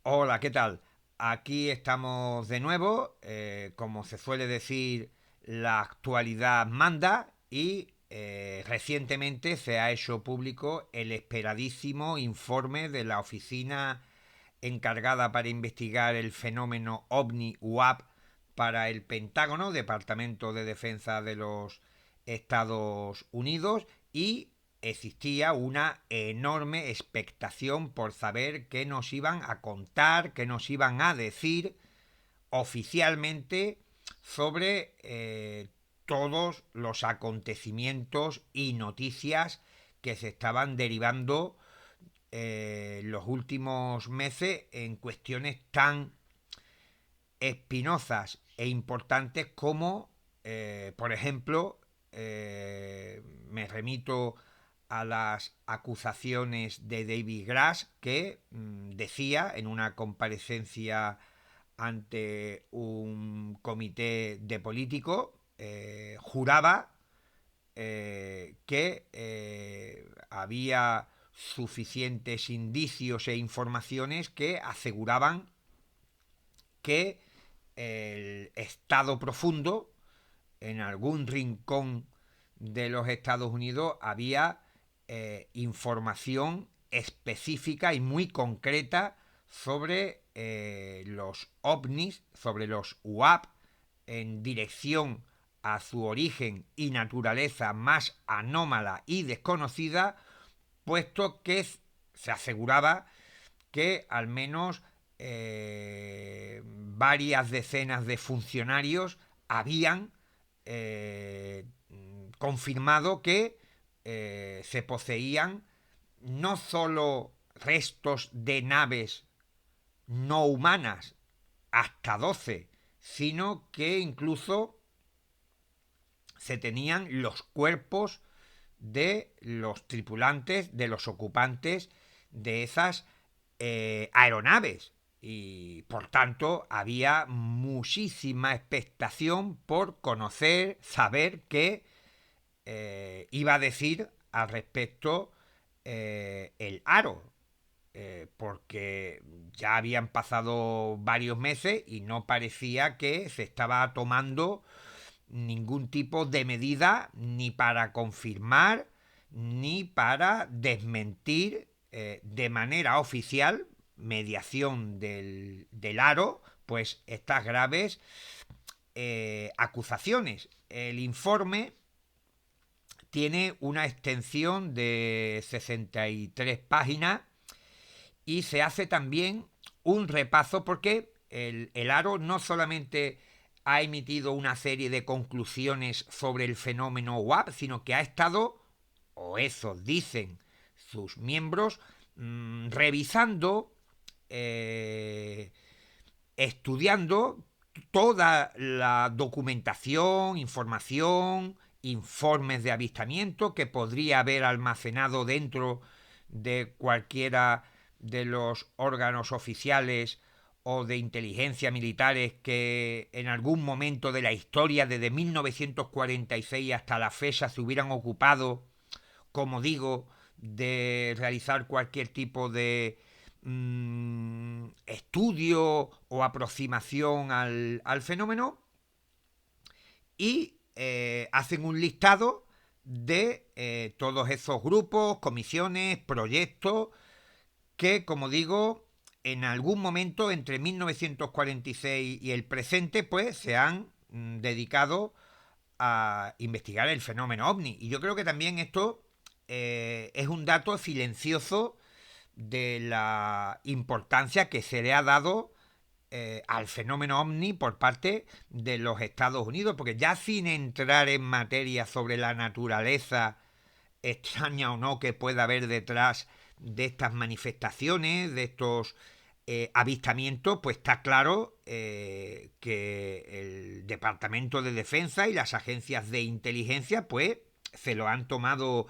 Hola, ¿qué tal? Aquí estamos de nuevo. Como se suele decir, la actualidad manda y recientemente se ha hecho público el esperadísimo informe de la oficina encargada para investigar el fenómeno OVNI UAP para el Pentágono, Departamento de Defensa de los Estados Unidos, y existía una enorme expectación por saber qué nos iban a contar, qué nos iban a decir oficialmente sobre todos los acontecimientos y noticias que se estaban derivando los últimos meses en cuestiones tan espinosas e importantes como, por ejemplo, me remito a las acusaciones de David Grass, que decía en una comparecencia ante un comité de políticos, juraba que había suficientes indicios e informaciones que aseguraban que el Estado profundo, en algún rincón de los Estados Unidos, había información específica y muy concreta sobre los ovnis, sobre los UAP, en dirección a su origen y naturaleza más anómala y desconocida, puesto que se aseguraba que al menos varias decenas de funcionarios habían confirmado que se poseían no solo restos de naves no humanas, hasta 12, sino que incluso se tenían los cuerpos de los tripulantes, de los ocupantes de esas aeronaves. Y por tanto había muchísima expectación por conocer, saber qué iba a decir al respecto el Aro. Porque ya habían pasado varios meses y no parecía que se estaba tomando ningún tipo de medida ni para confirmar ni para desmentir de manera oficial, mediación del Aro, pues estas graves acusaciones. El informe tiene una extensión de 63 páginas y se hace también un repaso porque el Aro no solamente ha emitido una serie de conclusiones sobre el fenómeno WAP, sino que ha estado, o eso dicen sus miembros, revisando, eh, estudiando toda la documentación, información, informes de avistamiento que podría haber almacenado dentro de cualquiera de los órganos oficiales o de inteligencia militares que en algún momento de la historia, desde 1946 hasta la fecha, se hubieran ocupado, como digo, de realizar cualquier tipo de estudio o aproximación al fenómeno, y hacen un listado de todos esos grupos, comisiones, proyectos que, como digo, en algún momento entre 1946 y el presente, pues se han dedicado a investigar el fenómeno ovni. Y yo creo que también esto es un dato silencioso de la importancia que se le ha dado al fenómeno ovni por parte de los Estados Unidos, porque ya sin entrar en materia sobre la naturaleza extraña o no que pueda haber detrás de estas manifestaciones, de estos avistamientos, pues está claro que el Departamento de Defensa y las agencias de inteligencia pues se lo han tomado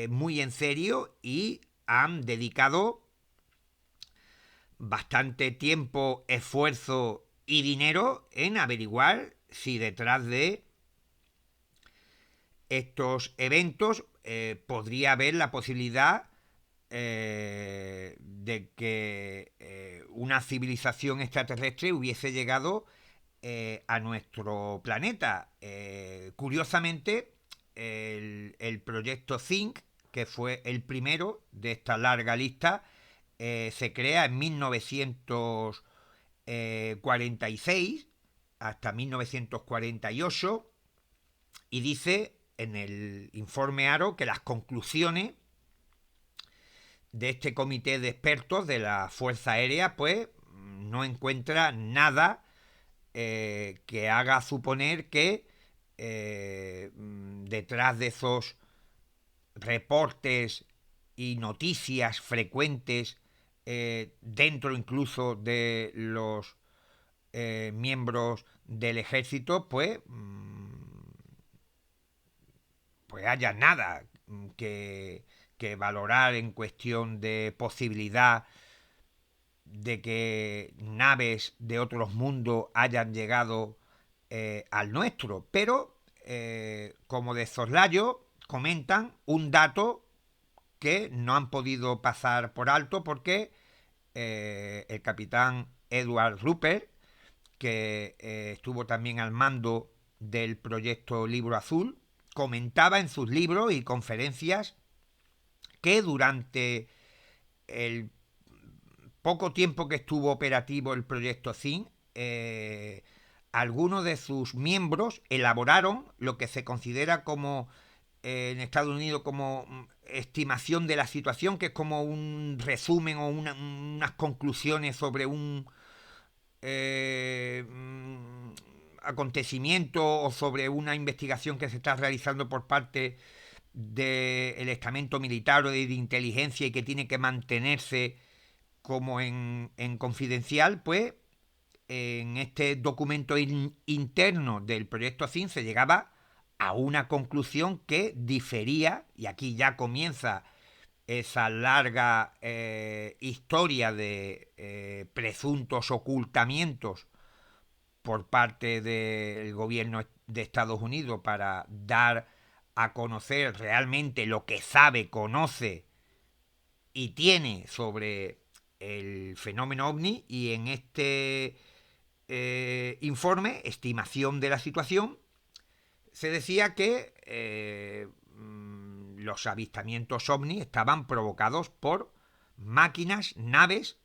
muy en serio y han dedicado bastante tiempo, esfuerzo y dinero en averiguar si detrás de estos eventos podría haber la posibilidad de que una civilización extraterrestre hubiese llegado a nuestro planeta. Curiosamente, el proyecto Think, que fue el primero de esta larga lista, se crea en 1946 hasta 1948 y dice en el informe Aro que las conclusiones de este comité de expertos de la Fuerza Aérea pues no encuentra nada que haga suponer que detrás de esos reportes y noticias frecuentes dentro incluso de los miembros del ejército, pues haya nada que valorar en cuestión de posibilidad de que naves de otros mundos hayan llegado al nuestro. Pero, como de soslayo, comentan un dato que no han podido pasar por alto porque el capitán Edward Rupert, que estuvo también al mando del proyecto Libro Azul, comentaba en sus libros y conferencias que durante el poco tiempo que estuvo operativo el proyecto ZIN, algunos de sus miembros elaboraron lo que se considera como en Estados Unidos como estimación de la situación, que es como un resumen o unas conclusiones sobre un acontecimiento o sobre una investigación que se está realizando por parte del estamento militar o de inteligencia y que tiene que mantenerse como en confidencial. Pues en este documento interno del proyecto ASIN se llegaba a una conclusión que difería, y aquí ya comienza esa larga historia de presuntos ocultamientos por parte del gobierno de Estados Unidos para dar a conocer realmente lo que sabe, conoce y tiene sobre el fenómeno ovni. Y en este informe, estimación de la situación, se decía que los avistamientos ovni estaban provocados por máquinas, naves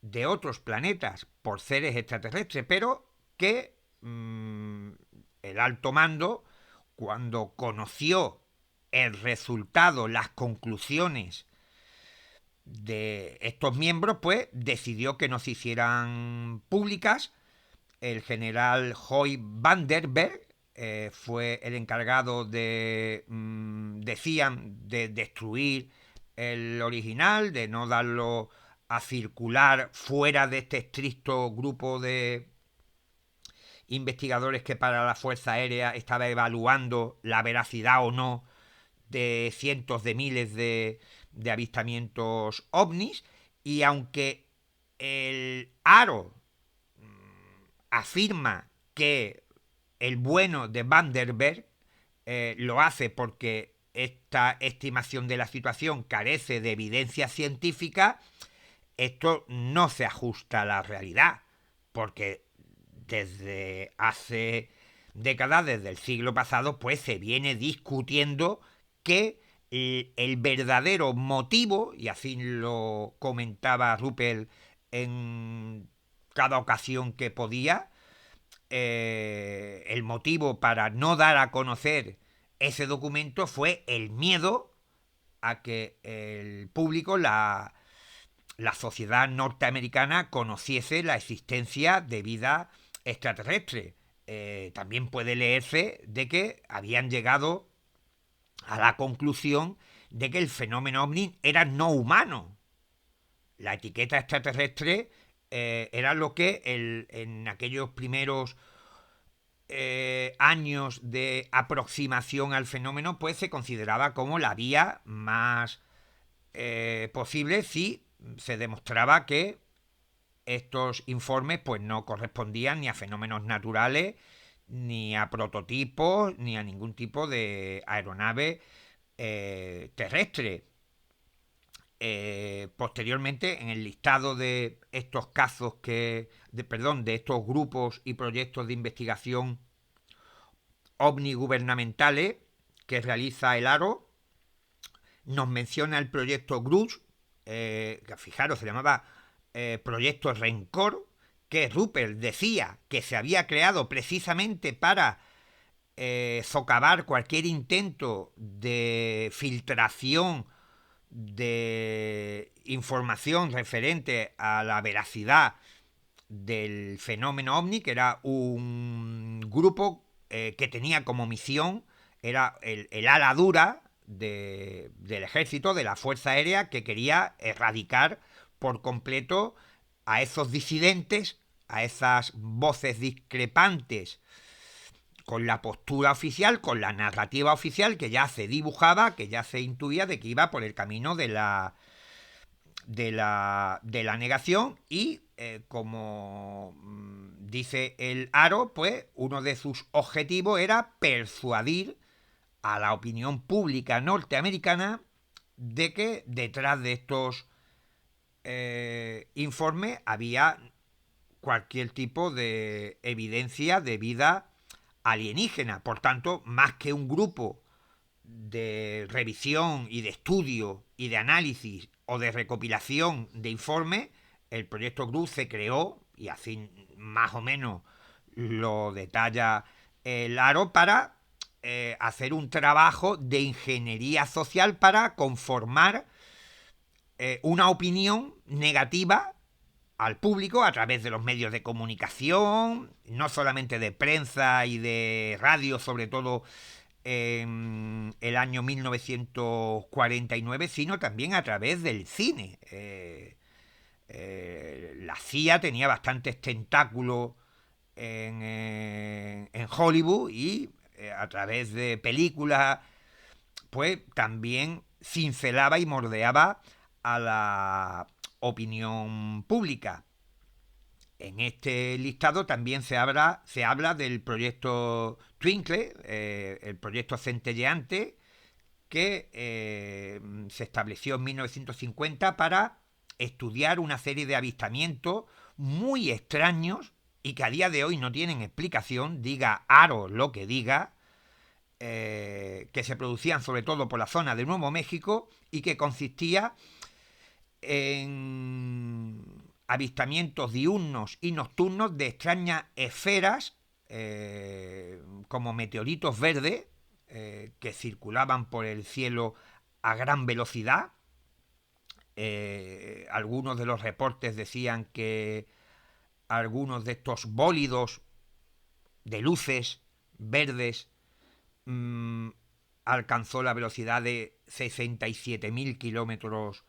de otros planetas, por seres extraterrestres, pero que el alto mando, cuando conoció el resultado, las conclusiones de estos miembros, pues decidió que no se hicieran públicas. El general Hoy Vandenberg fue el encargado de, decían, de destruir el original, de no darlo a circular fuera de este estricto grupo de investigadores que para la Fuerza Aérea estaba evaluando la veracidad o no de cientos de miles de avistamientos ovnis. Y aunque el Aro afirma que el bueno de Vandenberg lo hace porque esta estimación de la situación carece de evidencia científica, esto no se ajusta a la realidad, porque desde hace décadas, desde el siglo pasado, pues se viene discutiendo que el verdadero motivo, y así lo comentaba Ruppel en cada ocasión que podía, el motivo para no dar a conocer ese documento fue el miedo a que el público, la sociedad norteamericana, conociese la existencia de vida extraterrestre. También puede leerse de que habían llegado a la conclusión de que el fenómeno ovni era no humano. La etiqueta extraterrestre era lo que en aquellos primeros años de aproximación al fenómeno pues se consideraba como la vía más posible si se demostraba que estos informes pues no correspondían ni a fenómenos naturales, ni a prototipos, ni a ningún tipo de aeronave terrestre. posteriormente, en el listado de estos casos de estos grupos y proyectos de investigación omnigubernamentales que realiza el Aro, nos menciona el proyecto GRUS, que fijaros, se llamaba Proyecto Rencor, que Rupert decía que se había creado precisamente para socavar cualquier intento de filtración de información referente a la veracidad del fenómeno ovni, que era un grupo que tenía como misión, era el ala dura del ejército, de la Fuerza Aérea, que quería erradicar por completo a esos disidentes, a esas voces discrepantes con la postura oficial, con la narrativa oficial que ya se dibujaba, que ya se intuía de que iba por el camino de la negación y como dice el Aro, pues uno de sus objetivos era persuadir a la opinión pública norteamericana de que detrás de estos informes había cualquier tipo de evidencia de vida alienígena. Por tanto, más que un grupo de revisión y de estudio y de análisis o de recopilación de informes, el proyecto GRUS se creó, y así más o menos lo detalla el Aro, para hacer un trabajo de ingeniería social para conformar una opinión negativa al público a través de los medios de comunicación, no solamente de prensa y de radio, sobre todo en el año 1949, sino también a través del cine. La CIA tenía bastantes tentáculos en Hollywood y a través de películas, pues también cincelaba y mordeaba a la opinión pública. En este listado también se habla del proyecto Twinkle, el proyecto centelleante, que se estableció en 1950 para estudiar una serie de avistamientos muy extraños y que a día de hoy no tienen explicación, diga Aro lo que diga, que se producían sobre todo por la zona de Nuevo México y que consistía en avistamientos diurnos y nocturnos de extrañas esferas como meteoritos verdes que circulaban por el cielo a gran velocidad. Algunos de los reportes decían que algunos de estos bólidos de luces verdes alcanzó la velocidad de 67.000 kilómetros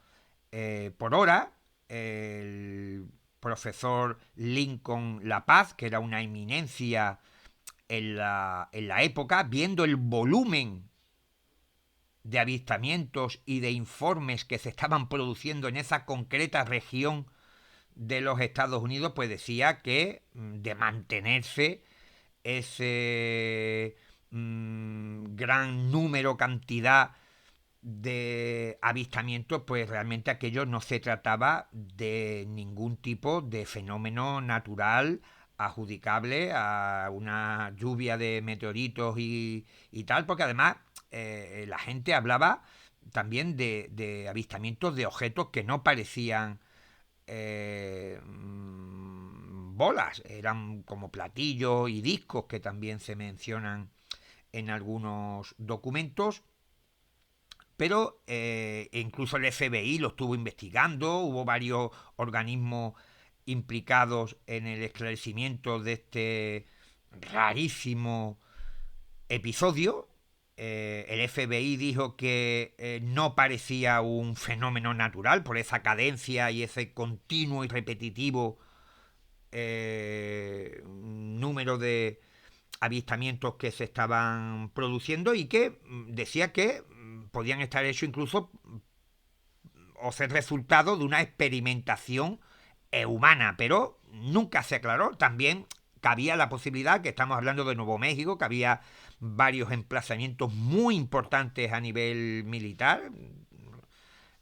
por hora. El profesor Lincoln La Paz, que era una eminencia en la época, viendo el volumen de avistamientos y de informes que se estaban produciendo en esa concreta región de los Estados Unidos, pues decía que de mantenerse ese gran número, cantidad de avistamientos, pues realmente aquello no se trataba de ningún tipo de fenómeno natural adjudicable a una lluvia de meteoritos y tal, porque además la gente hablaba también de avistamientos de objetos que no parecían bolas, eran como platillos y discos que también se mencionan en algunos documentos, pero incluso el FBI lo estuvo investigando, hubo varios organismos implicados en el esclarecimiento de este rarísimo episodio. El FBI dijo que no parecía un fenómeno natural por esa cadencia y ese continuo y repetitivo número de avistamientos que se estaban produciendo y que decía que podían estar hechos incluso o ser resultado de una experimentación humana, pero nunca se aclaró. También cabía la posibilidad, que estamos hablando de Nuevo México, que había varios emplazamientos muy importantes a nivel militar,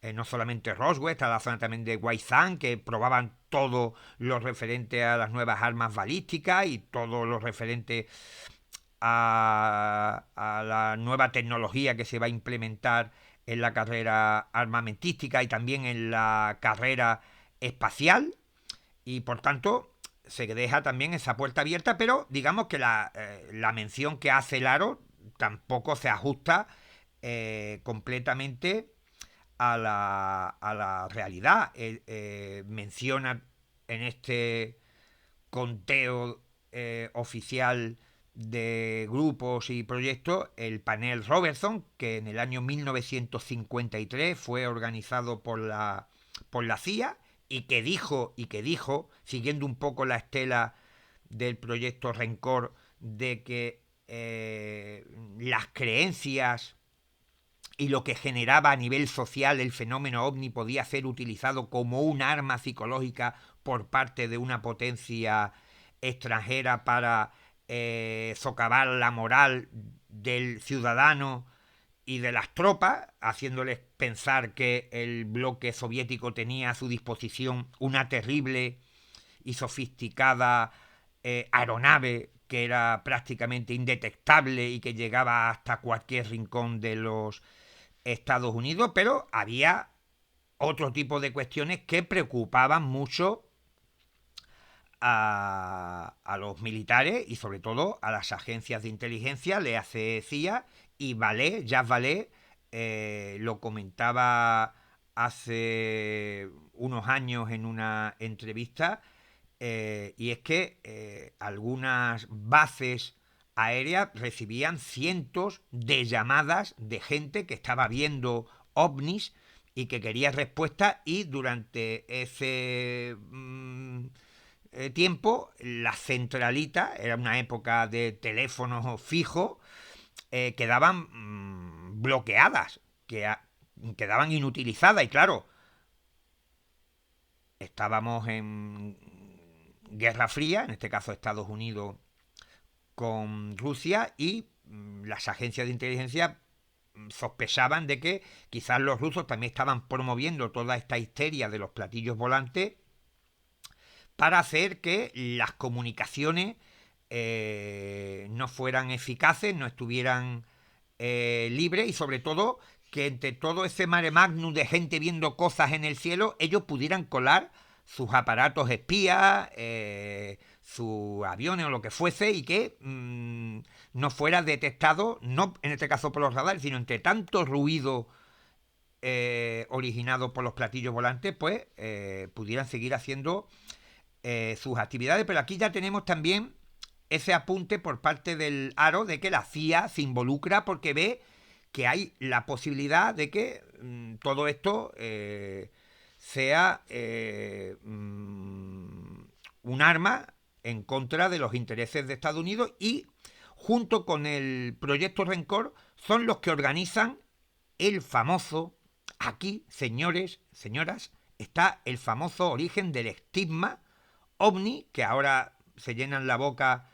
no solamente Roswell, está la zona también de Waisan, que probaban todo lo referente a las nuevas armas balísticas y todo lo referente a la nueva tecnología que se va a implementar en la carrera armamentística y también en la carrera espacial, y por tanto se deja también esa puerta abierta, pero digamos que la mención que hace el Aro tampoco se ajusta completamente a la realidad. Menciona en este conteo oficial de grupos y proyectos el panel Robertson, que en el año 1953 fue organizado por la CIA y que dijo, siguiendo un poco la estela del proyecto Rencor, de que las creencias y lo que generaba a nivel social el fenómeno ovni podía ser utilizado como un arma psicológica por parte de una potencia extranjera para socavar la moral del ciudadano y de las tropas, haciéndoles pensar que el bloque soviético tenía a su disposición una terrible y sofisticada aeronave que era prácticamente indetectable y que llegaba hasta cualquier rincón de los Estados Unidos, pero había otro tipo de cuestiones que preocupaban mucho a los militares y sobre todo a las agencias de inteligencia, le hace CIA y Vallée, Jacques Vallée, lo comentaba hace unos años en una entrevista, y es que algunas bases aéreas recibían cientos de llamadas de gente que estaba viendo ovnis y que quería respuestas, y durante ese tiempo la centralita, era una época de teléfonos fijos, quedaban bloqueadas, quedaban inutilizadas, y claro, estábamos en Guerra Fría, en este caso Estados Unidos con Rusia, y las agencias de inteligencia sospechaban de que quizás los rusos también estaban promoviendo toda esta histeria de los platillos volantes para hacer que las comunicaciones no fueran eficaces, no estuvieran libres, y sobre todo que entre todo ese mare magnum de gente viendo cosas en el cielo, ellos pudieran colar sus aparatos espías, sus aviones o lo que fuese, y que no fuera detectado, no en este caso por los radares, sino entre tanto ruido originado por los platillos volantes, pues pudieran seguir haciendo sus actividades. Pero aquí ya tenemos también ese apunte por parte del Aro de que la CIA se involucra porque ve que hay la posibilidad de que todo esto sea un arma en contra de los intereses de Estados Unidos, y junto con el proyecto Rencor son los que organizan el famoso, aquí señores, señoras, está el famoso origen del estigma ovni, que ahora se llenan la boca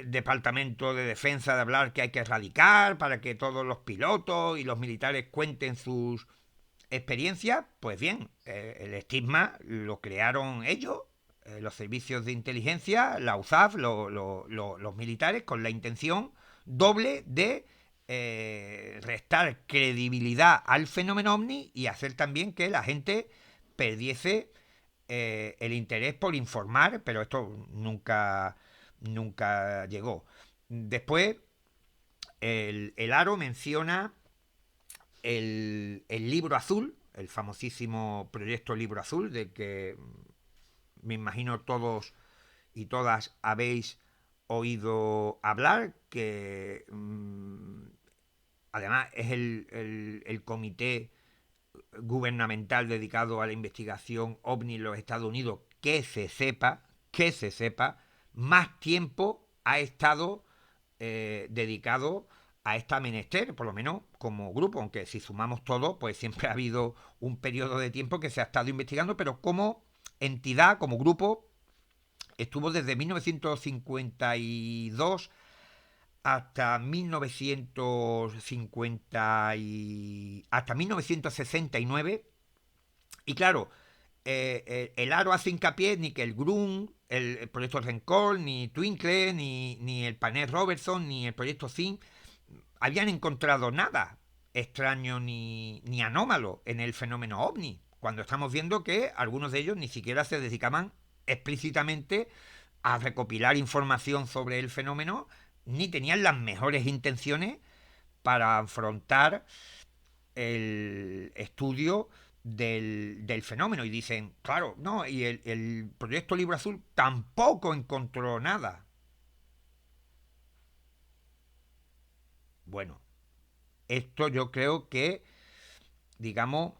Departamento de Defensa de hablar que hay que erradicar para que todos los pilotos y los militares cuenten sus experiencias. Pues bien, el estigma lo crearon ellos, los servicios de inteligencia, la USAF, los militares, con la intención doble de restar credibilidad al fenómeno ovni y hacer también que la gente perdiese el interés por informar, pero esto nunca llegó. Después, el Aro menciona el libro azul, el famosísimo proyecto Libro Azul, del que me imagino todos y todas habéis oído hablar, que además es el comité gubernamental dedicado a la investigación ovni en los Estados Unidos, que se sepa, más tiempo ha estado dedicado a esta menester, por lo menos como grupo, aunque si sumamos todo, pues siempre ha habido un periodo de tiempo que se ha estado investigando, pero como entidad, como grupo, estuvo desde 1952 hasta 1950 hasta 1969. Y claro, el Aro hace hincapié ni que el GRUN, el proyecto Rencor, ni Twinkle, ni el panel Robertson, ni el proyecto Zin habían encontrado nada extraño ni anómalo en el fenómeno ovni, cuando estamos viendo que algunos de ellos ni siquiera se dedicaban explícitamente a recopilar información sobre el fenómeno, ni tenían las mejores intenciones para afrontar el estudio del fenómeno. Y dicen, claro, no, y el proyecto Libro Azul tampoco encontró nada. Bueno, esto yo creo que, digamos,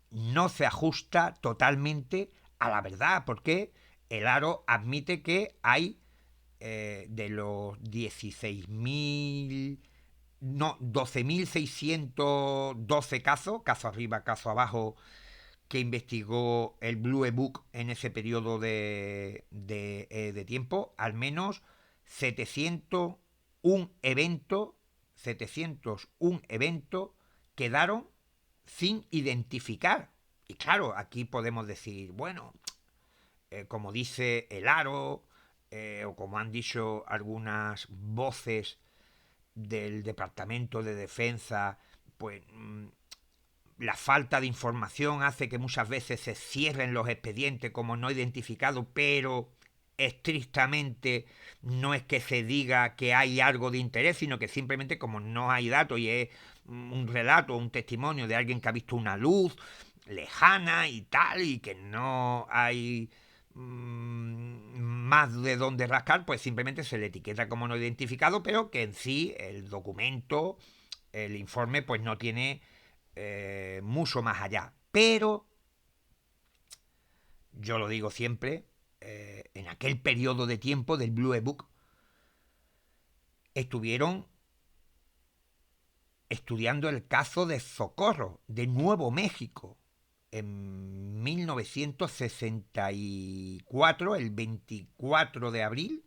no se ajusta totalmente a la verdad, porque el Aro admite que hay de los 16.000, no, 12.612 casos, caso arriba, caso abajo, que investigó el Blue Book en ese periodo de tiempo, al menos 701 eventos, 701 eventos quedaron sin identificar. Y claro, aquí podemos decir, bueno, como dice el Aro, o como han dicho algunas voces del Departamento de Defensa, pues la falta de información hace que muchas veces se cierren los expedientes como no identificados, pero estrictamente no es que se diga que hay algo de interés, sino que simplemente como no hay datos y es un relato, un testimonio de alguien que ha visto una luz lejana y tal, y que no hay más de dónde rascar, pues simplemente se le etiqueta como no identificado, pero que en sí el documento, el informe, pues no tiene mucho más allá. Pero, yo lo digo siempre, en aquel periodo de tiempo del Blue Book, estuvieron estudiando el caso de Socorro, de Nuevo México, en 1964, el 24 de abril.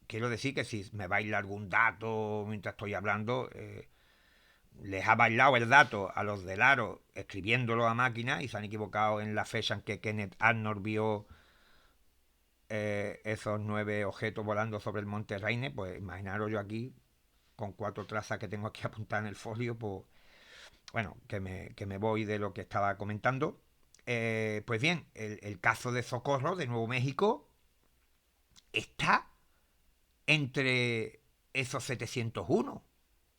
Quiero decir que si me baila algún dato mientras estoy hablando, les ha bailado el dato a los del Aro escribiéndolo a máquina y se han equivocado en la fecha en que Kenneth Arnold vio esos 9 objetos volando sobre el monte Raine. Pues imaginaros yo aquí, con 4 trazas que tengo aquí apuntadas en el folio, pues bueno, que me voy de lo que estaba comentando. Pues bien, el caso de Socorro de Nuevo México está entre esos 701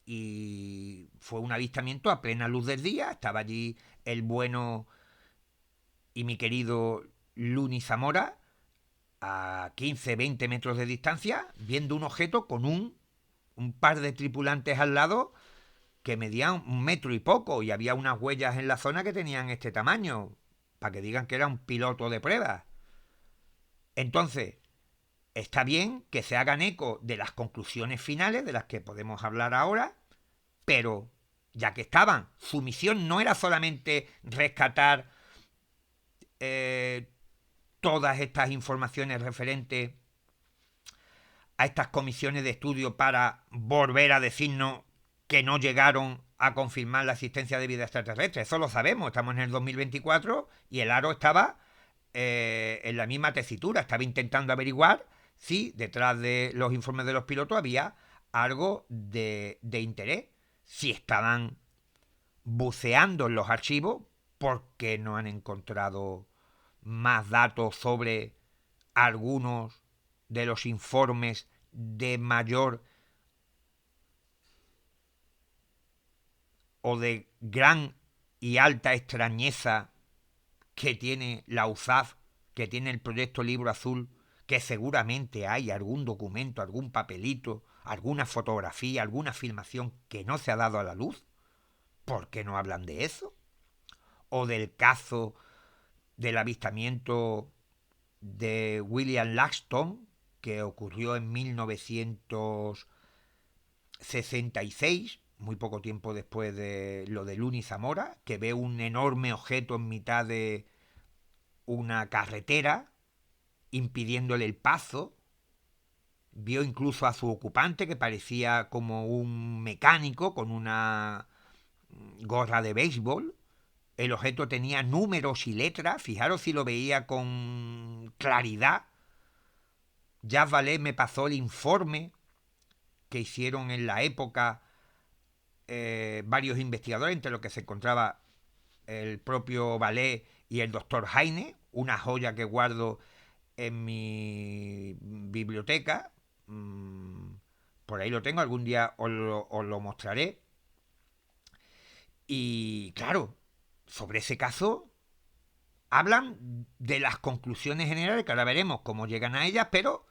y fue un avistamiento a plena luz del día. Estaba allí el bueno y mi querido Luni Zamora a 15-20 metros de distancia, viendo un objeto con un par de tripulantes al lado que medían 1 metro y poco, y había unas huellas en la zona que tenían este tamaño, para que digan que era un piloto de prueba. Entonces, está bien que se hagan eco de las conclusiones finales, de las que podemos hablar ahora, pero ya que estaban, su misión no era solamente rescatar todas estas informaciones referentes a estas comisiones de estudio para volver a decirnos que no llegaron a confirmar la existencia de vida extraterrestre. Eso lo sabemos, estamos en el 2024 y el Aro estaba en la misma tesitura, estaba intentando averiguar si detrás de los informes de los pilotos había algo de interés, si estaban buceando en los archivos porque no han encontrado más datos sobre algunos de los informes de mayor o de gran y alta extrañeza que tiene la USAF, que tiene el proyecto Libro Azul, que seguramente hay algún documento, algún papelito, alguna fotografía, alguna filmación que no se ha dado a la luz. ¿Por qué no hablan de eso? O del caso del avistamiento de William Langston, que ocurrió en 1966, muy poco tiempo después de lo de Luni Zamora, que ve un enorme objeto en mitad de una carretera impidiéndole el paso. vio incluso a su ocupante, que parecía como un mecánico con una gorra de béisbol. El objeto tenía números y letras, fijaros si lo veía con claridad. Jacques Vallée me pasó el informe que hicieron en la época varios investigadores, entre los que se encontraba el propio Vallée y el doctor Heine, una joya que guardo en mi biblioteca. Por ahí lo tengo, algún día os lo mostraré. Y claro, sobre ese caso hablan de las conclusiones generales, que ahora veremos cómo llegan a ellas, pero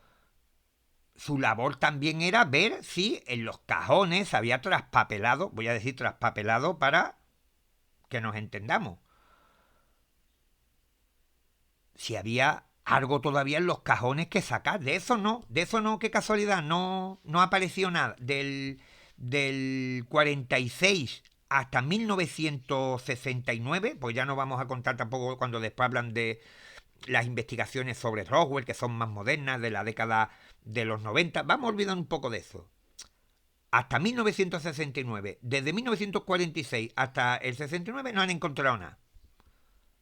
su labor también era ver si en los cajones había traspapelado, voy a decir traspapelado para que nos entendamos, si había algo todavía en los cajones que sacar. De eso no, qué casualidad, no apareció nada. Del 46 hasta 1969, pues ya no vamos a contar tampoco cuando después hablan de las investigaciones sobre Roswell, que son más modernas, de la década de los 90. Vamos a olvidar un poco de eso. Hasta 1969, desde 1946 hasta el 69 no han encontrado nada.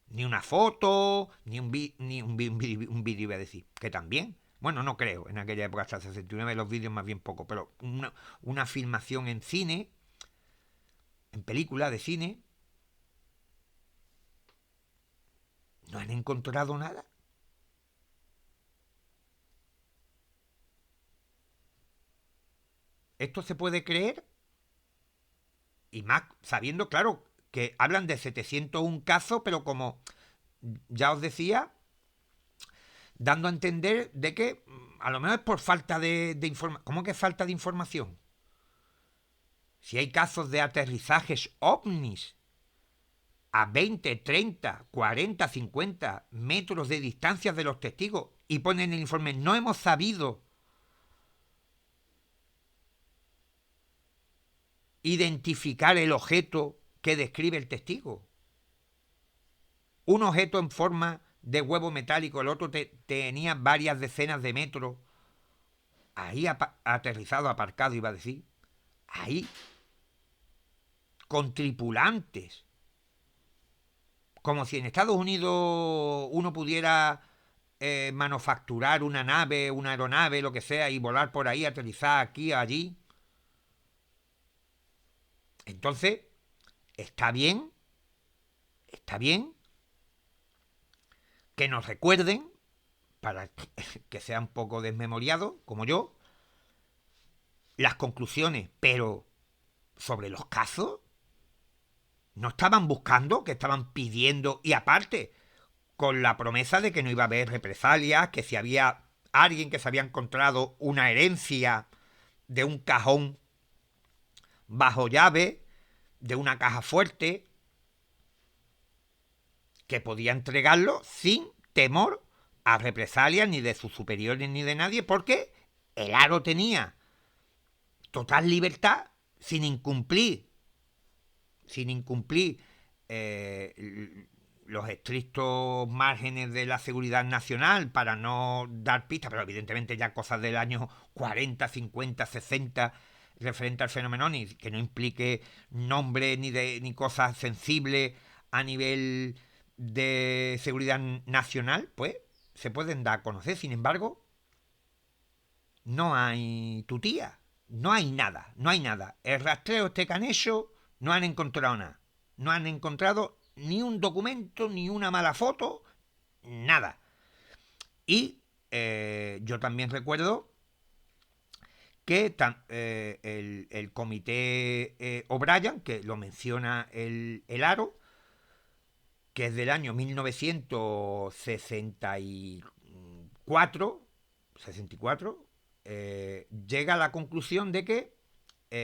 Ni una foto, ni un vídeo, iba a decir, que también. Bueno, no creo, en aquella época hasta el 69 los vídeos más bien poco, pero una filmación en cine, en película de cine, no han encontrado nada. ¿Esto se puede creer? Y más sabiendo, claro, que hablan de 701 casos, pero como ya os decía, dando a entender de que a lo mejor es por falta de información. ¿Cómo que falta de información? Si hay casos de aterrizajes ovnis a 20, 30, 40, 50 metros de distancia de los testigos y ponen en el informe, no hemos sabido identificar el objeto que describe el testigo. Un objeto en forma de huevo metálico, el otro tenía varias decenas de metros, ahí aterrizado, aparcado, iba a decir, ahí, con tripulantes, como si en Estados Unidos uno pudiera manufacturar una nave, una aeronave, lo que sea, y volar por ahí, aterrizar aquí, allí. Entonces, está bien, está bien que nos recuerden, para que sea un poco desmemoriado, como yo, las conclusiones, pero sobre los casos, no estaban buscando, que estaban pidiendo, y aparte, con la promesa de que no iba a haber represalias, que si había alguien que se había encontrado una herencia de un cajón bajo llave, de una caja fuerte, que podía entregarlo sin temor a represalias ni de sus superiores ni de nadie, porque el aro tenía total libertad sin incumplir los estrictos márgenes de la seguridad nacional para no dar pistas, pero evidentemente ya cosas del año 40, 50, 60 referente al fenómeno OVNI, que no implique nombre ni cosas sensibles a nivel de seguridad nacional, pues se pueden dar a conocer. Sin embargo, no hay tutía, no hay nada, no hay nada. El rastreo este que han hecho, no han encontrado nada. No han encontrado ni un documento, ni una mala foto, nada. Y yo también recuerdo que el comité O'Brien, que lo menciona el Aro, que es del año 1964, llega a la conclusión de que,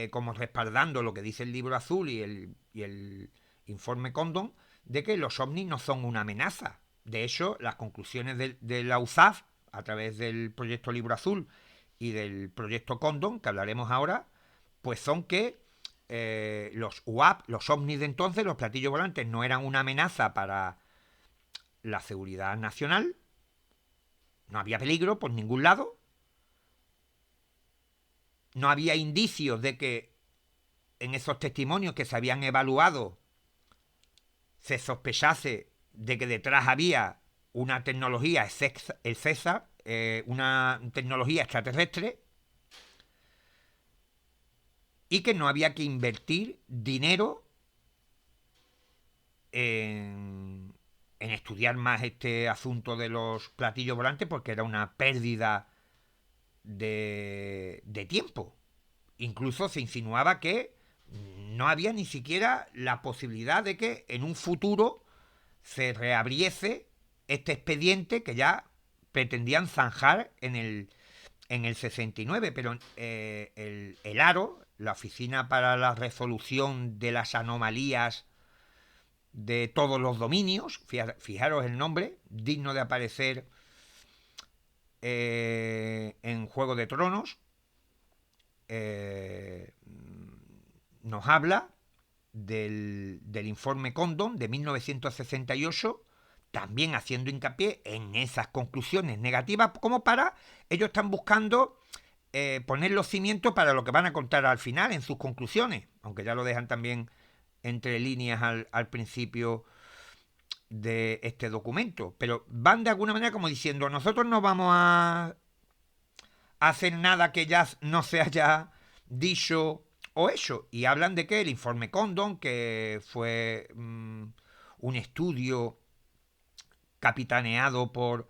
como respaldando lo que dice el libro azul y el informe Condon, de que los ovnis no son una amenaza. De hecho, las conclusiones de la USAF, a través del proyecto Libro Azul y del proyecto Condon, que hablaremos ahora, pues son que los UAP, los ovnis de entonces, los platillos volantes, no eran una amenaza para la seguridad nacional, no había peligro por ningún lado, no había indicios de que en esos testimonios que se habían evaluado se sospechase de que detrás había una tecnología el César, una tecnología extraterrestre, y que no había que invertir dinero en estudiar más este asunto de los platillos volantes, porque era una pérdida de tiempo. Incluso se insinuaba que no había ni siquiera la posibilidad de que en un futuro se reabriese este expediente que ya pretendían zanjar en el 69, pero el ARO, la Oficina para la Resolución de las Anomalías de todos los dominios, fijaros el nombre, digno de aparecer en Juego de Tronos, nos habla del informe Condon de 1968, también haciendo hincapié en esas conclusiones negativas, como para ellos están buscando poner los cimientos para lo que van a contar al final en sus conclusiones, aunque ya lo dejan también entre líneas al principio de este documento, pero van de alguna manera como diciendo, nosotros no vamos a hacer nada que ya no se haya dicho o hecho, y hablan de que el informe Condon, que fue un estudio capitaneado por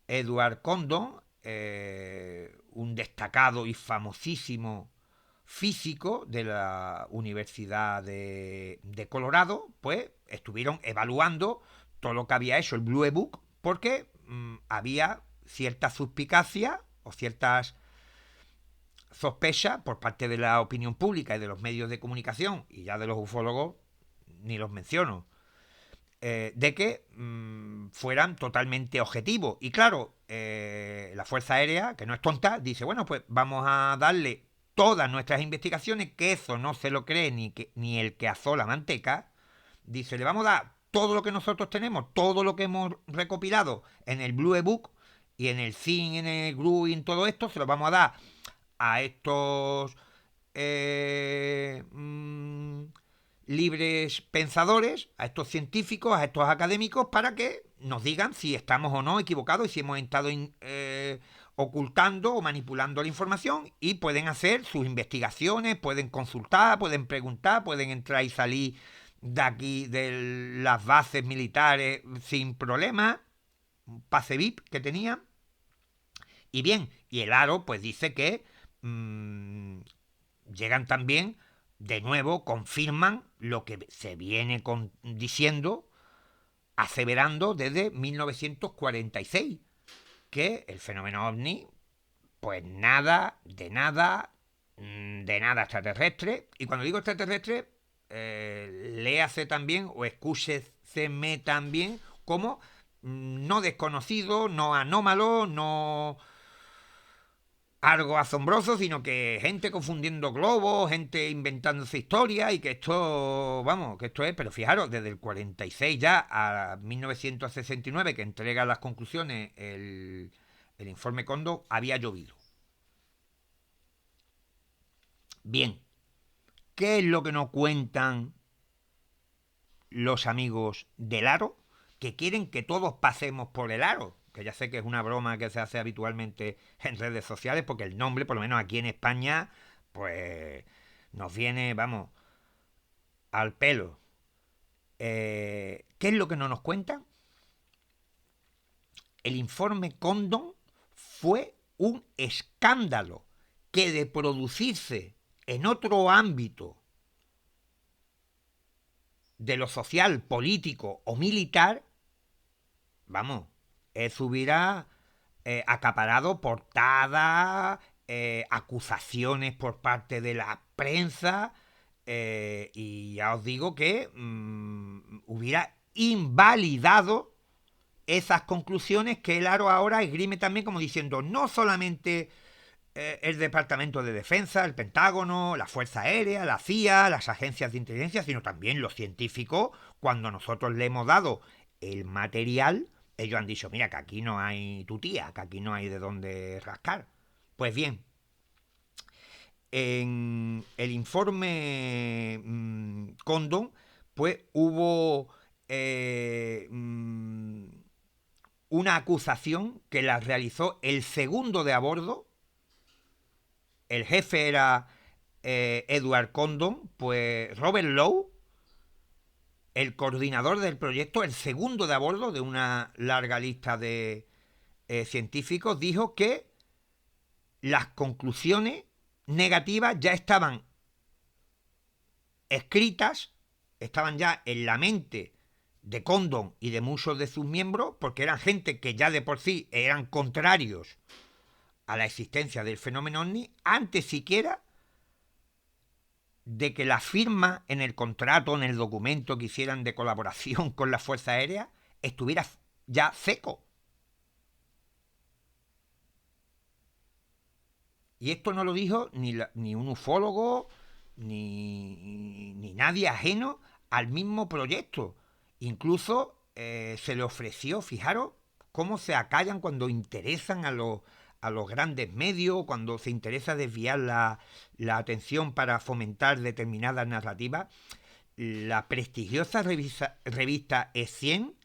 Edward Condon, un destacado y famosísimo físico de la Universidad de Colorado, pues estuvieron evaluando todo lo que había hecho el Blue Book, porque había cierta suspicacia o ciertas sospechas por parte de la opinión pública y de los medios de comunicación, y ya de los ufólogos ni los menciono, de que fueran totalmente objetivos. Y claro, la Fuerza Aérea, que no es tonta, dice, bueno, pues vamos a darle todas nuestras investigaciones, que eso no se lo cree ni el que asó la manteca. Dice, le vamos a dar todo lo que nosotros tenemos, todo lo que hemos recopilado en el Blue Book y en el ZIN, en el GRU y en todo esto, se lo vamos a dar a estos libres pensadores, a estos científicos, a estos académicos, para que nos digan si estamos o no equivocados y si hemos estado ocultando o manipulando la información, y pueden hacer sus investigaciones, pueden consultar, pueden preguntar, pueden entrar y salir de aquí de las bases militares sin problema, un pase VIP que tenían. Y bien, y el Aro pues dice que llegan también, de nuevo, confirman lo que se viene diciendo, aseverando desde 1946, que el fenómeno ovni, pues nada, de nada extraterrestre. Y cuando digo extraterrestre, léase también o escúcheseme también como no desconocido, no anómalo, no algo asombroso, sino que gente confundiendo globos, gente inventándose historias, y que esto, vamos, que esto es, pero fijaros, desde el 46 ya a 1969, que entrega las conclusiones el informe Kondo, había llovido. Bien, ¿qué es lo que nos cuentan los amigos del Aro? Que quieren que todos pasemos por el Aro, que ya sé que es una broma que se hace habitualmente en redes sociales, porque el nombre, por lo menos aquí en España, pues nos viene, vamos, al pelo. ¿Qué es lo que no nos cuentan? El informe Condon fue un escándalo que, de producirse en otro ámbito de lo social, político o militar, vamos, eso hubiera acaparado portadas, acusaciones por parte de la prensa, y ya os digo que hubiera invalidado esas conclusiones que el Aro ahora esgrime también, como diciendo, no solamente el Departamento de Defensa, el Pentágono, la Fuerza Aérea, la CIA, las agencias de inteligencia, sino también los científicos. Cuando nosotros le hemos dado el material, ellos han dicho, mira, que aquí no hay tutía, que aquí no hay de dónde rascar. Pues bien, en el informe Condon, pues hubo una acusación que la realizó el segundo de a bordo. El jefe era Edward Condon, pues Robert Lowe, el coordinador del proyecto, el segundo de a bordo de una larga lista de científicos, dijo que las conclusiones negativas ya estaban escritas, estaban ya en la mente de Condon y de muchos de sus miembros, porque eran gente que ya de por sí eran contrarios a la existencia del fenómeno ovni, antes siquiera de que la firma en el contrato, en el documento que hicieran de colaboración con la Fuerza Aérea, estuviera ya seco. Y esto no lo dijo ni un ufólogo, ni nadie ajeno al mismo proyecto. Incluso se le ofreció, fijaros, cómo se acallan cuando interesan a los grandes medios, cuando se interesa desviar la atención para fomentar determinadas narrativas. La prestigiosa revista E100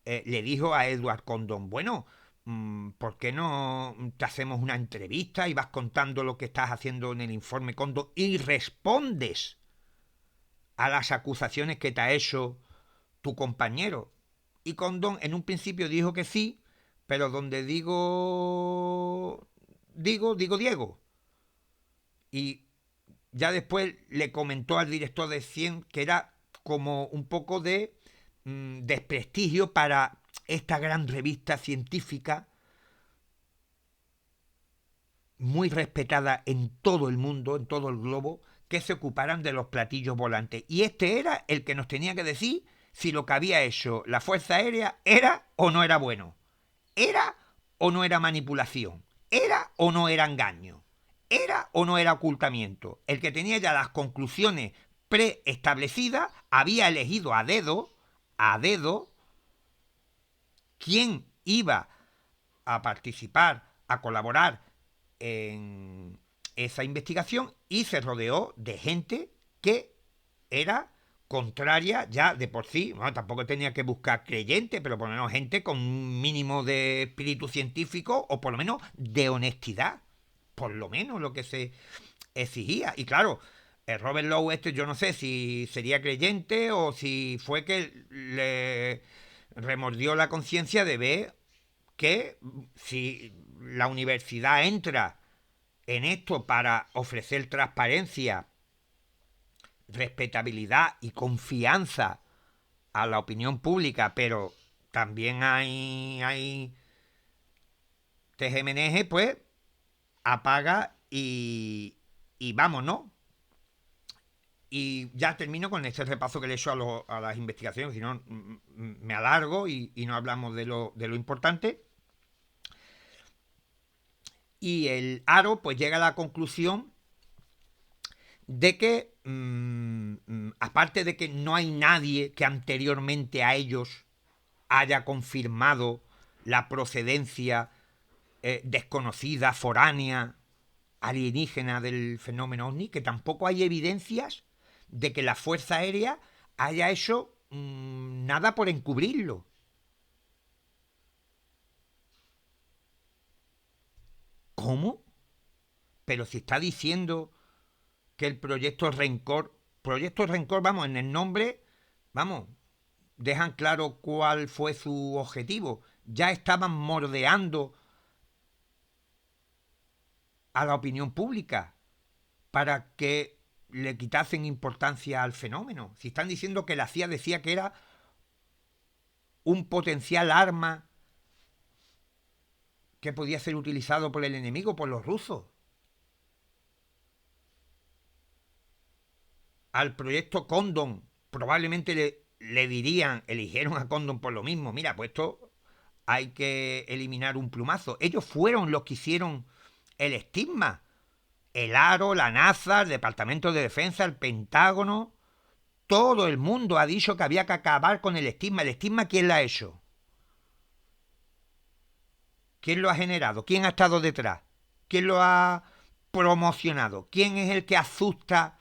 le dijo a Edward Condon, bueno, ¿por qué no te hacemos una entrevista y vas contando lo que estás haciendo en el informe Condon y respondes a las acusaciones que te ha hecho tu compañero? Y Condon en un principio dijo que sí, pero donde digo Diego. Y ya después le comentó al director de 100 que era como un poco de desprestigio para esta gran revista científica muy respetada en todo el mundo, en todo el globo, que se ocuparan de los platillos volantes. Y este era el que nos tenía que decir si lo que había hecho la Fuerza Aérea era o no era bueno. ¿Era o no era manipulación? ¿Era o no era engaño? ¿Era o no era ocultamiento? El que tenía ya las conclusiones preestablecidas había elegido a dedo, quién iba a participar, a colaborar en esa investigación y se rodeó de gente que era contraria ya de por sí. Bueno, tampoco tenía que buscar creyentes, pero por lo menos gente con un mínimo de espíritu científico o por lo menos de honestidad. Por lo menos lo que se exigía. Y claro, el Robert Lowe yo no sé si sería creyente o si fue que le remordió la conciencia de ver que si la universidad entra en esto para ofrecer transparencia, respetabilidad y confianza a la opinión pública, pero también hay tejemeneje, pues apaga y vámonos. Y ya termino con este repaso que le he hecho a las investigaciones, si no me alargo y no hablamos de lo importante. Y el Aro pues llega a la conclusión de que, aparte de que no hay nadie que anteriormente a ellos haya confirmado la procedencia desconocida, foránea, alienígena del fenómeno ovni, que tampoco hay evidencias de que la Fuerza Aérea haya hecho nada por encubrirlo. ¿Cómo? Pero si está diciendo que el proyecto Rencor, vamos, en el nombre, vamos, dejan claro cuál fue su objetivo. Ya estaban mordeando a la opinión pública para que le quitasen importancia al fenómeno. Si están diciendo que la CIA decía que era un potencial arma que podía ser utilizado por el enemigo, por los rusos. Al proyecto Condon probablemente le dirían, eligieron a Condon por lo mismo, mira, pues esto hay que eliminar un plumazo. Ellos fueron los que hicieron el estigma. El Aro, la NASA, el Departamento de Defensa, el Pentágono, todo el mundo ha dicho que había que acabar con el estigma. ¿El estigma quién lo ha hecho? ¿Quién lo ha generado? ¿Quién ha estado detrás? ¿Quién lo ha promocionado? ¿Quién es el que asusta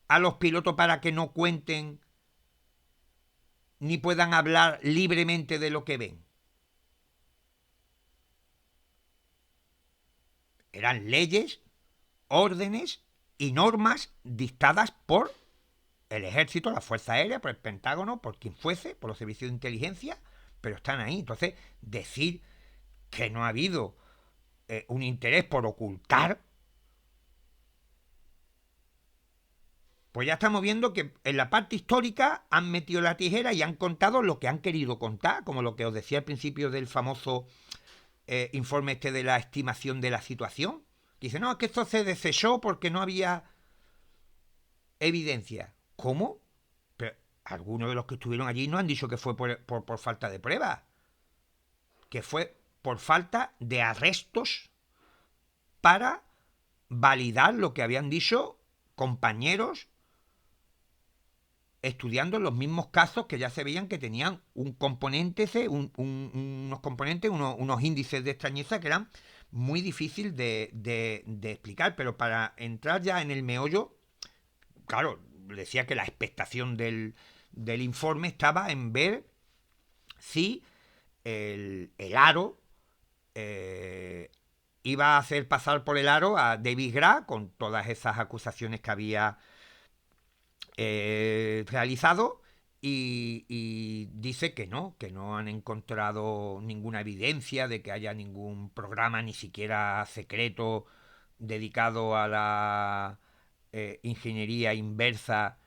a los pilotos para que no cuenten ni puedan hablar libremente de lo que ven? Eran leyes, órdenes y normas dictadas por el ejército, la Fuerza Aérea, por el Pentágono, por quien fuese, por los servicios de inteligencia, pero están ahí. Entonces, decir que no ha habido un interés por ocultar, pues ya estamos viendo que en la parte histórica han metido la tijera y han contado lo que han querido contar, como lo que os decía al principio del famoso informe este de la estimación de la situación. Dice, no, es que esto se desechó porque no había evidencia. ¿Cómo? Pero algunos de los que estuvieron allí no han dicho que fue por falta de pruebas, que fue por falta de arrestos para validar lo que habían dicho compañeros estudiando los mismos casos que ya se veían que tenían un componente, unos componentes, unos índices de extrañeza que eran muy difícil de explicar. Pero para entrar ya en el meollo, claro, decía que la expectación del informe estaba en ver si el aro iba a hacer pasar por el aro a David Gras con todas esas acusaciones que había realizado, y dice que no han encontrado ninguna evidencia de que haya ningún programa, ni siquiera secreto, dedicado a la ingeniería inversa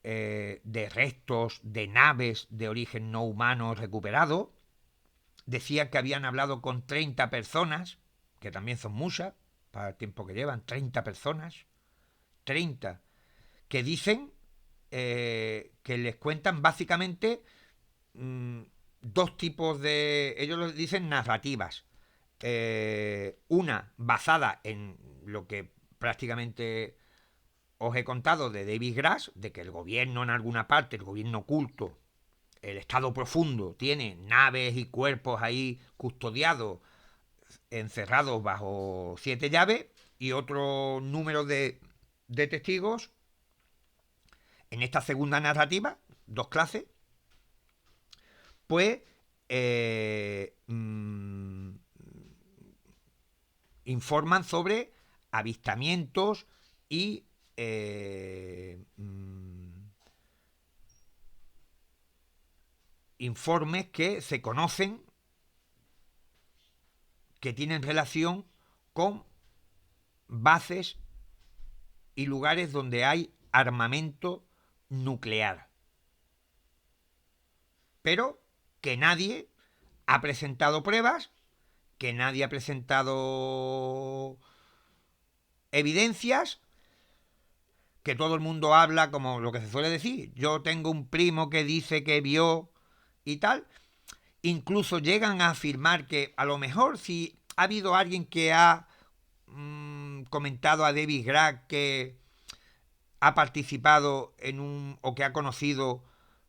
de restos de naves de origen no humano recuperado. Decía que habían hablado con 30 personas, que también son muchas para el tiempo que llevan, 30 personas, 30, que dicen que les cuentan básicamente dos tipos de, ellos lo dicen narrativas. Una basada en lo que prácticamente os he contado de David Grass, de que el gobierno en alguna parte, el gobierno oculto, el Estado profundo, tiene naves y cuerpos ahí custodiados, encerrados bajo 7 llaves, y otro número de testigos en esta segunda narrativa, dos clases, pues informan sobre avistamientos y informes que se conocen, que tienen relación con bases y lugares donde hay armamento nuclear. Pero que nadie ha presentado pruebas, que nadie ha presentado evidencias, que todo el mundo habla como lo que se suele decir. Yo tengo un primo que dice que vio y tal. Incluso llegan a afirmar que a lo mejor si ha habido alguien que ha comentado a David Grass que ha participado en un o que ha conocido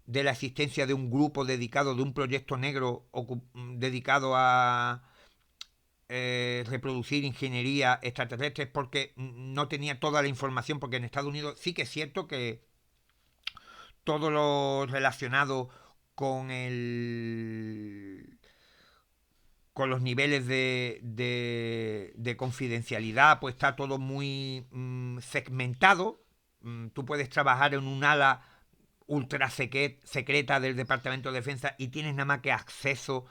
de la existencia de un grupo dedicado, de un proyecto negro dedicado a reproducir ingeniería extraterrestre, porque no tenía toda la información, porque en Estados Unidos sí que es cierto que todo lo relacionado con el con los niveles de confidencialidad, pues está todo muy segmentado. Tú puedes trabajar en un ala ultra secreta del Departamento de Defensa y tienes nada más que acceso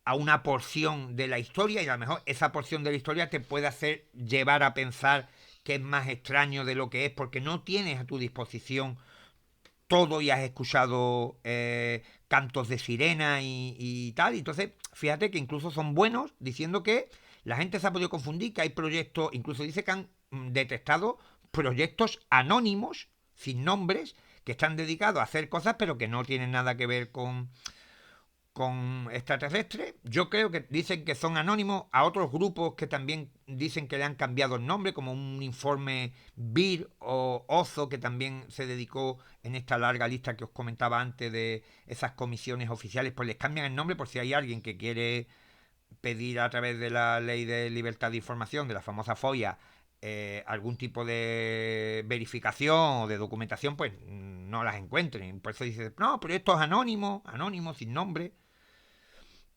a una porción de la historia, y a lo mejor esa porción de la historia te puede hacer llevar a pensar que es más extraño de lo que es, porque no tienes a tu disposición todo y has escuchado cantos de sirena y tal. Entonces, fíjate que incluso son buenos diciendo que la gente se ha podido confundir, que hay proyectos, incluso dice que han detectado proyectos anónimos, sin nombres, que están dedicados a hacer cosas, pero que no tienen nada que ver con extraterrestres. Yo creo que dicen que son anónimos. A otros grupos que también dicen que le han cambiado el nombre, como un informe BIR o OZO, que también se dedicó en esta larga lista que os comentaba antes de esas comisiones oficiales, pues les cambian el nombre por si hay alguien que quiere pedir a través de la ley de libertad de información, de la famosa FOIA, algún tipo de verificación o de documentación, pues no las encuentren. Por eso dice, no, pero esto es anónimo, anónimo, sin nombre,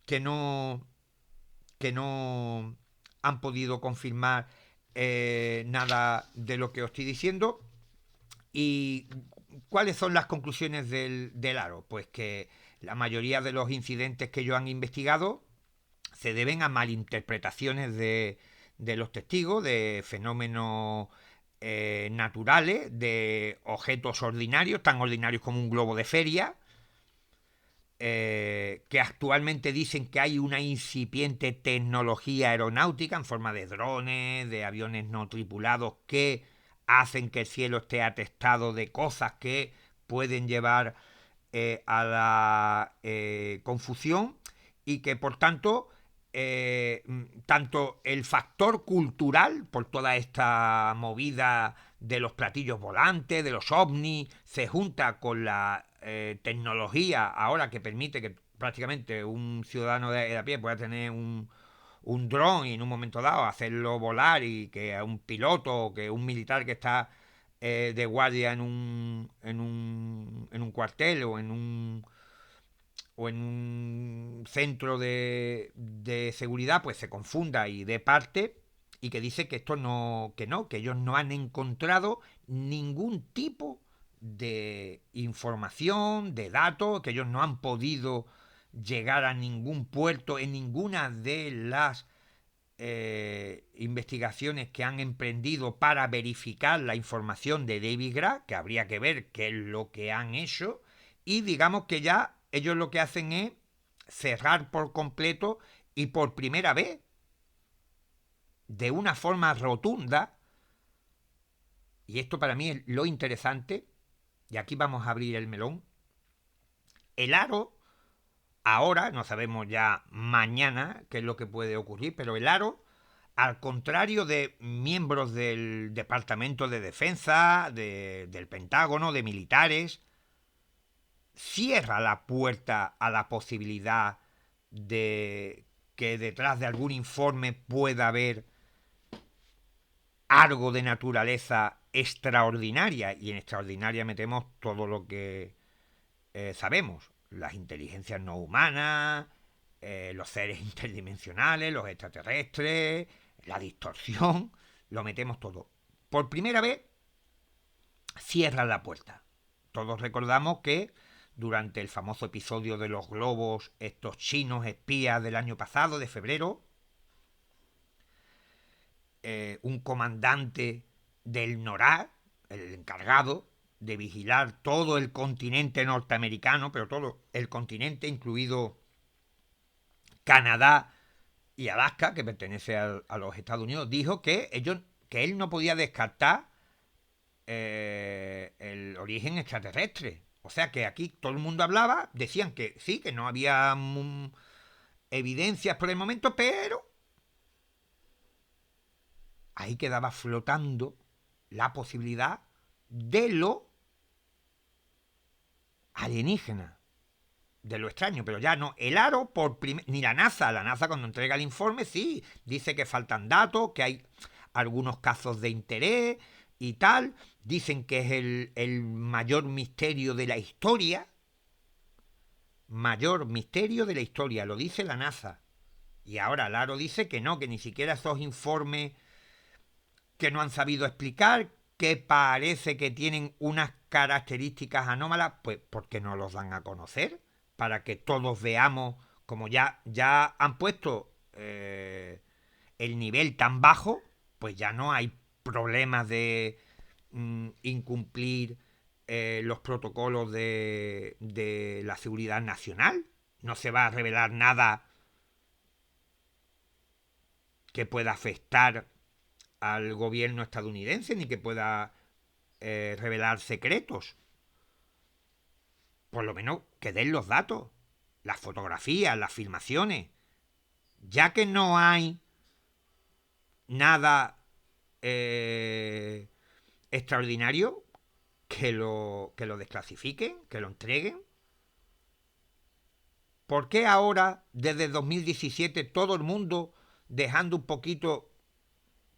que no, que no han podido confirmar nada de lo que os estoy diciendo. ¿Y cuáles son las conclusiones del Aro? Pues que la mayoría de los incidentes que ellos han investigado se deben a malinterpretaciones de los testigos, de fenómenos naturales, de objetos ordinarios, tan ordinarios como un globo de feria, que actualmente dicen que hay una incipiente tecnología aeronáutica en forma de drones, de aviones no tripulados, que hacen que el cielo esté atestado de cosas que pueden llevar a la confusión, y que por tanto tanto el factor cultural, por toda esta movida de los platillos volantes, de los ovnis, se junta con la tecnología ahora que permite que prácticamente un ciudadano de a pie pueda tener un dron y en un momento dado hacerlo volar, y que a un piloto o que un militar que está de guardia en un cuartel o en un centro de seguridad, pues se confunda y dé parte, y que dice que esto no, que ellos no han encontrado ningún tipo de información, de datos, que ellos no han podido llegar a ningún puerto en ninguna de las investigaciones que han emprendido para verificar la información de David Graff, que habría que ver qué es lo que han hecho, y digamos que ya ellos lo que hacen es cerrar por completo y por primera vez, de una forma rotunda, y esto para mí es lo interesante, y aquí vamos a abrir el melón. El Aro, ahora, no sabemos ya mañana qué es lo que puede ocurrir, pero el Aro, al contrario de miembros del Departamento de Defensa, del Pentágono, de militares, cierra la puerta a la posibilidad de que detrás de algún informe pueda haber algo de naturaleza extraordinaria. Y en extraordinaria metemos todo lo que sabemos: las inteligencias no humanas, los seres interdimensionales, los extraterrestres, la distorsión, lo metemos todo. Por primera vez cierran la puerta. Todos recordamos que durante el famoso episodio de los globos, estos chinos espías del año pasado, de febrero, un comandante del NORAD, el encargado de vigilar todo el continente norteamericano, pero todo el continente, incluido Canadá y Alaska, que pertenece a los Estados Unidos, dijo que él no podía descartar el origen extraterrestre. O sea que aquí todo el mundo hablaba, decían que sí, que no había evidencias por el momento, pero ahí quedaba flotando la posibilidad de lo alienígena, de lo extraño. Pero ya no, el Aro ni la NASA cuando entrega el informe sí dice que faltan datos, que hay algunos casos de interés y tal. Dicen que es el mayor misterio de la historia. Mayor misterio de la historia, lo dice la NASA. Y ahora Laro dice que no, que ni siquiera esos informes que no han sabido explicar, que parece que tienen unas características anómalas, pues porque no los dan a conocer, para que todos veamos, como ya han puesto el nivel tan bajo, pues ya no hay problemas de incumplir los protocolos de la seguridad nacional. No se va a revelar nada que pueda afectar al gobierno estadounidense, ni que pueda revelar secretos. Por lo menos que den los datos, las fotografías, las filmaciones. Ya que no hay nada extraordinario, que lo desclasifiquen, que lo entreguen, ¿Por qué ahora, desde el 2017, todo el mundo dejando un poquito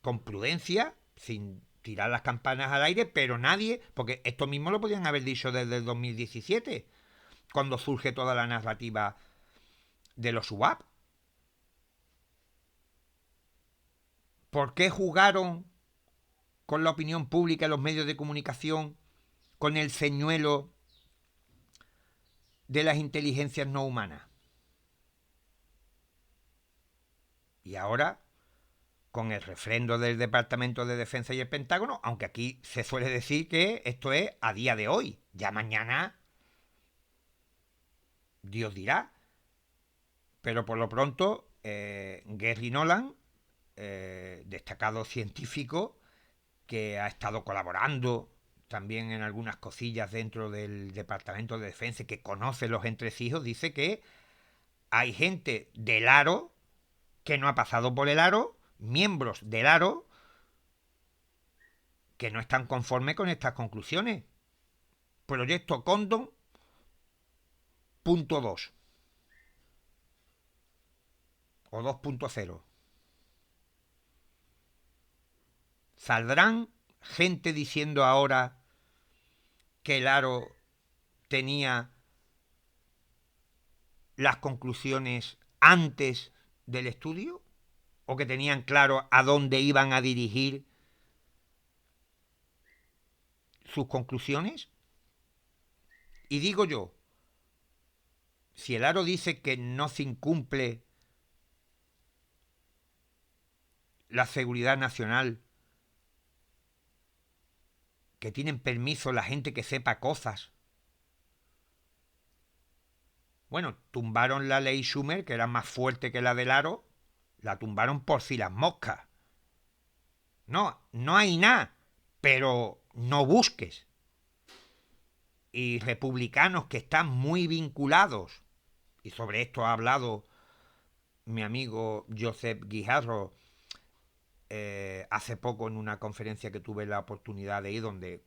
con prudencia, sin tirar las campanas al aire, pero nadie, porque esto mismo lo podían haber dicho desde el 2017, cuando surge toda la narrativa de los UAP? ¿Por qué jugaron con la opinión pública y los medios de comunicación con el señuelo de las inteligencias no humanas? Y ahora, con el refrendo del Departamento de Defensa y el Pentágono, aunque aquí se suele decir que esto es a día de hoy, ya mañana Dios dirá. Pero por lo pronto, Gary Nolan, destacado científico, que ha estado colaborando también en algunas cosillas dentro del Departamento de Defensa, que conoce los entresijos, dice que hay gente del aro que no ha pasado por el aro, miembros del aro, que no están conformes con estas conclusiones. Proyecto Cóndor punto 2 o 2.0. ¿Saldrán gente diciendo ahora que el aro tenía las conclusiones antes del estudio? ¿O que tenían claro a dónde iban a dirigir sus conclusiones? Y digo yo, si el aro dice que no se incumple la seguridad nacional, que tienen permiso la gente que sepa cosas. Bueno, tumbaron la ley Schumer, que era más fuerte que la del aro, la tumbaron por si las moscas. No, no hay nada, pero no busques. Y republicanos que están muy vinculados, y sobre esto ha hablado mi amigo Josep Guijarro hace poco en una conferencia que tuve la oportunidad de ir, donde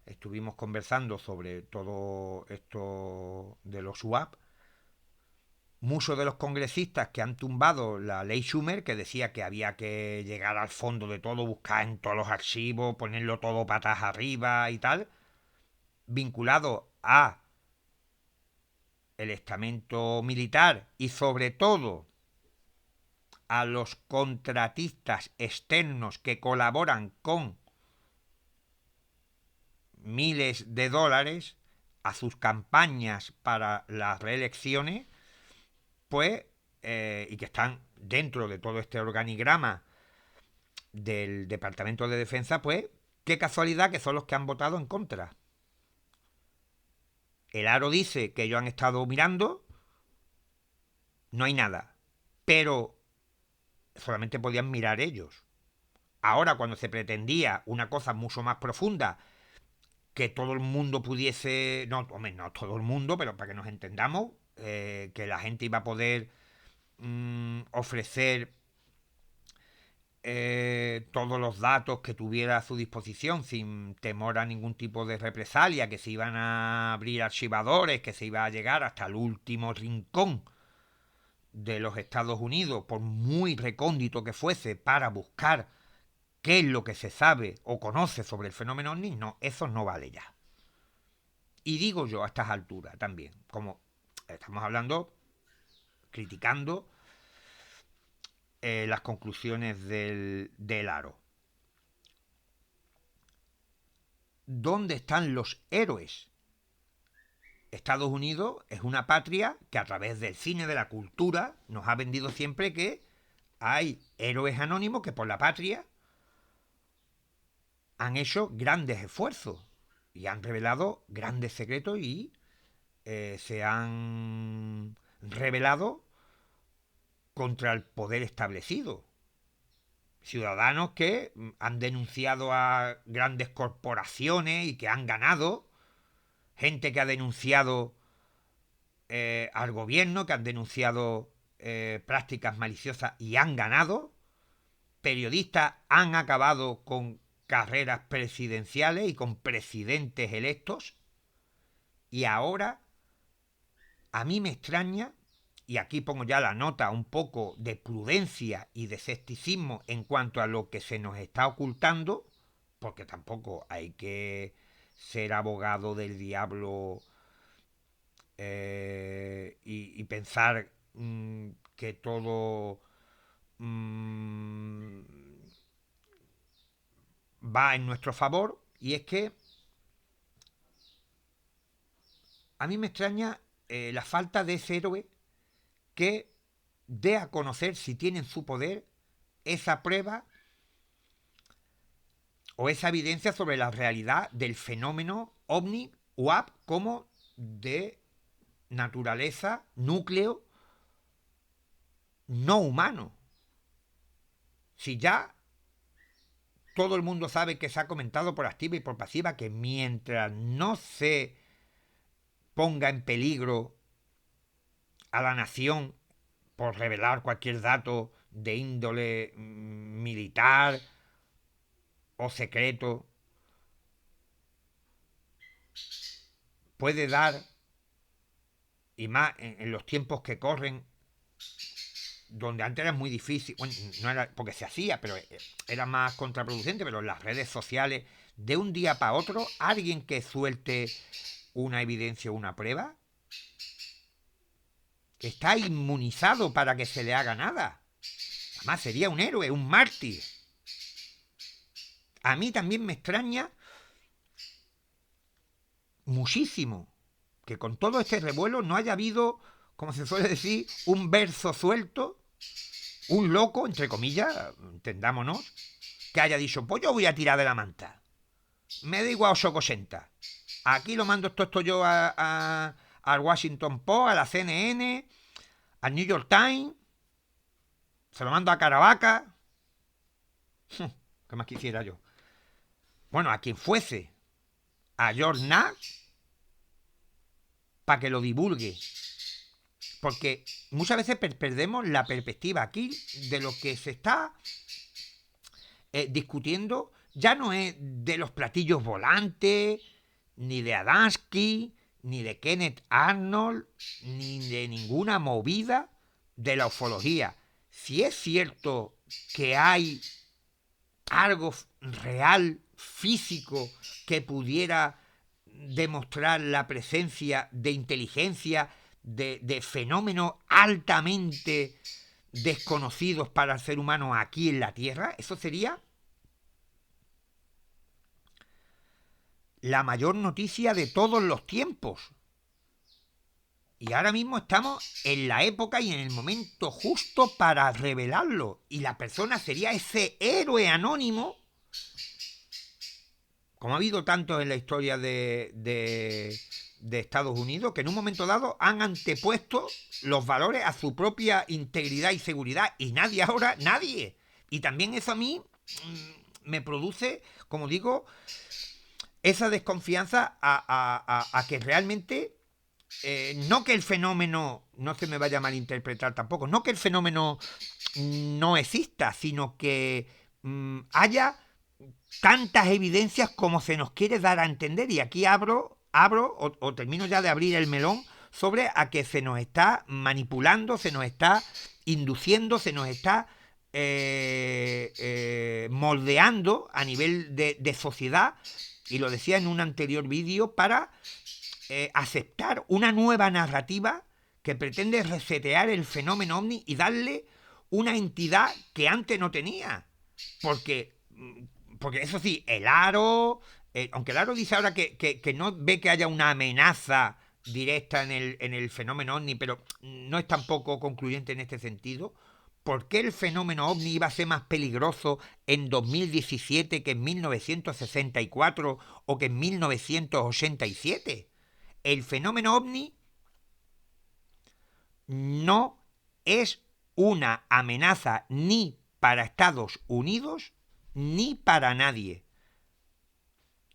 estuvimos conversando sobre todo esto de los SWAP. Muchos de los congresistas que han tumbado la ley Schumer, que decía que había que llegar al fondo de todo, buscar en todos los archivos, ponerlo todo patas arriba y tal, vinculado a el estamento militar y sobre todo a los contratistas externos que colaboran con miles de dólares a sus campañas para las reelecciones, pues, y que están dentro de todo este organigrama del Departamento de Defensa, pues, qué casualidad que son los que han votado en contra. El aro dice que ellos han estado mirando, no hay nada, pero solamente podían mirar ellos. Ahora, cuando se pretendía una cosa mucho más profunda, que todo el mundo pudiese, no, hombre, no todo el mundo, pero para que nos entendamos, que la gente iba a poder ofrecer todos los datos que tuviera a su disposición sin temor a ningún tipo de represalia, que se iban a abrir archivadores, que se iba a llegar hasta el último rincón de los Estados Unidos, por muy recóndito que fuese, para buscar qué es lo que se sabe o conoce sobre el fenómeno ovni. No, eso no vale ya. Y digo yo a estas alturas también, como estamos hablando, criticando las conclusiones del aro. ¿Dónde están los héroes? Estados Unidos es una patria que a través del cine, de la cultura, nos ha vendido siempre que hay héroes anónimos que por la patria han hecho grandes esfuerzos y han revelado grandes secretos y se han rebelado contra el poder establecido. Ciudadanos que han denunciado a grandes corporaciones y que han ganado, gente que ha denunciado al gobierno, que han denunciado prácticas maliciosas y han ganado, periodistas han acabado con carreras presidenciales y con presidentes electos, y ahora a mí me extraña, y aquí pongo ya la nota un poco de prudencia y de escepticismo en cuanto a lo que se nos está ocultando, porque tampoco hay que ser abogado del diablo y pensar que todo mmm, va en nuestro favor. Y es que a mí me extraña la falta de ese héroe que dé a conocer, si tiene en su poder, esa prueba o esa evidencia sobre la realidad del fenómeno ovni UAP como de naturaleza, núcleo no humano. Si ya todo el mundo sabe que se ha comentado por activa y por pasiva que mientras no se ponga en peligro a la nación por revelar cualquier dato de índole militar o secreto, puede dar, y más en los tiempos que corren, donde antes era muy difícil, bueno, no era porque se hacía, pero era más contraproducente, pero en las redes sociales, de un día para otro, alguien que suelte una evidencia o una prueba, está inmunizado para que se le haga nada. Además sería un héroe, un mártir. A mí también me extraña muchísimo que con todo este revuelo no haya habido, como se suele decir, un verso suelto, un loco, entre comillas, entendámonos, que haya dicho, pues yo voy a tirar de la manta. Me da igual 8,80. Aquí lo mando esto yo al Washington Post, a la CNN, al New York Times, se lo mando a Caravaca. ¿Qué más quisiera yo? Bueno, a quien fuese, a George Nash, para que lo divulgue. Porque muchas veces perdemos la perspectiva aquí de lo que se está discutiendo. Ya no es de los platillos volantes, ni de Adamski, ni de Kenneth Arnold, ni de ninguna movida de la ufología. Si es cierto que hay algo real, físico, que pudiera demostrar la presencia de inteligencia, de fenómenos altamente desconocidos para el ser humano aquí en la Tierra, eso sería la mayor noticia de todos los tiempos. Y ahora mismo estamos en la época y en el momento justo para revelarlo. Y la persona sería ese héroe anónimo, como ha habido tantos en la historia de Estados Unidos, que en un momento dado han antepuesto los valores a su propia integridad y seguridad. Y nadie ahora, nadie. Y también eso a mí me produce, como digo, esa desconfianza a que realmente no que el fenómeno, no se me vaya a malinterpretar tampoco, no que el fenómeno no exista, sino que haya tantas evidencias como se nos quiere dar a entender. Y aquí abro o termino ya de abrir el melón sobre a que se nos está manipulando, se nos está induciendo, se nos está moldeando a nivel de sociedad, y lo decía en un anterior vídeo, para aceptar una nueva narrativa que pretende resetear el fenómeno ovni y darle una entidad que antes no tenía. Porque eso sí, el Aro, aunque el Aro dice ahora que no ve que haya una amenaza directa en el fenómeno ovni, pero no es tampoco concluyente en este sentido. ¿Por qué el fenómeno ovni iba a ser más peligroso en 2017 que en 1964 o que en 1987? El fenómeno ovni no es una amenaza ni para Estados Unidos ni para nadie.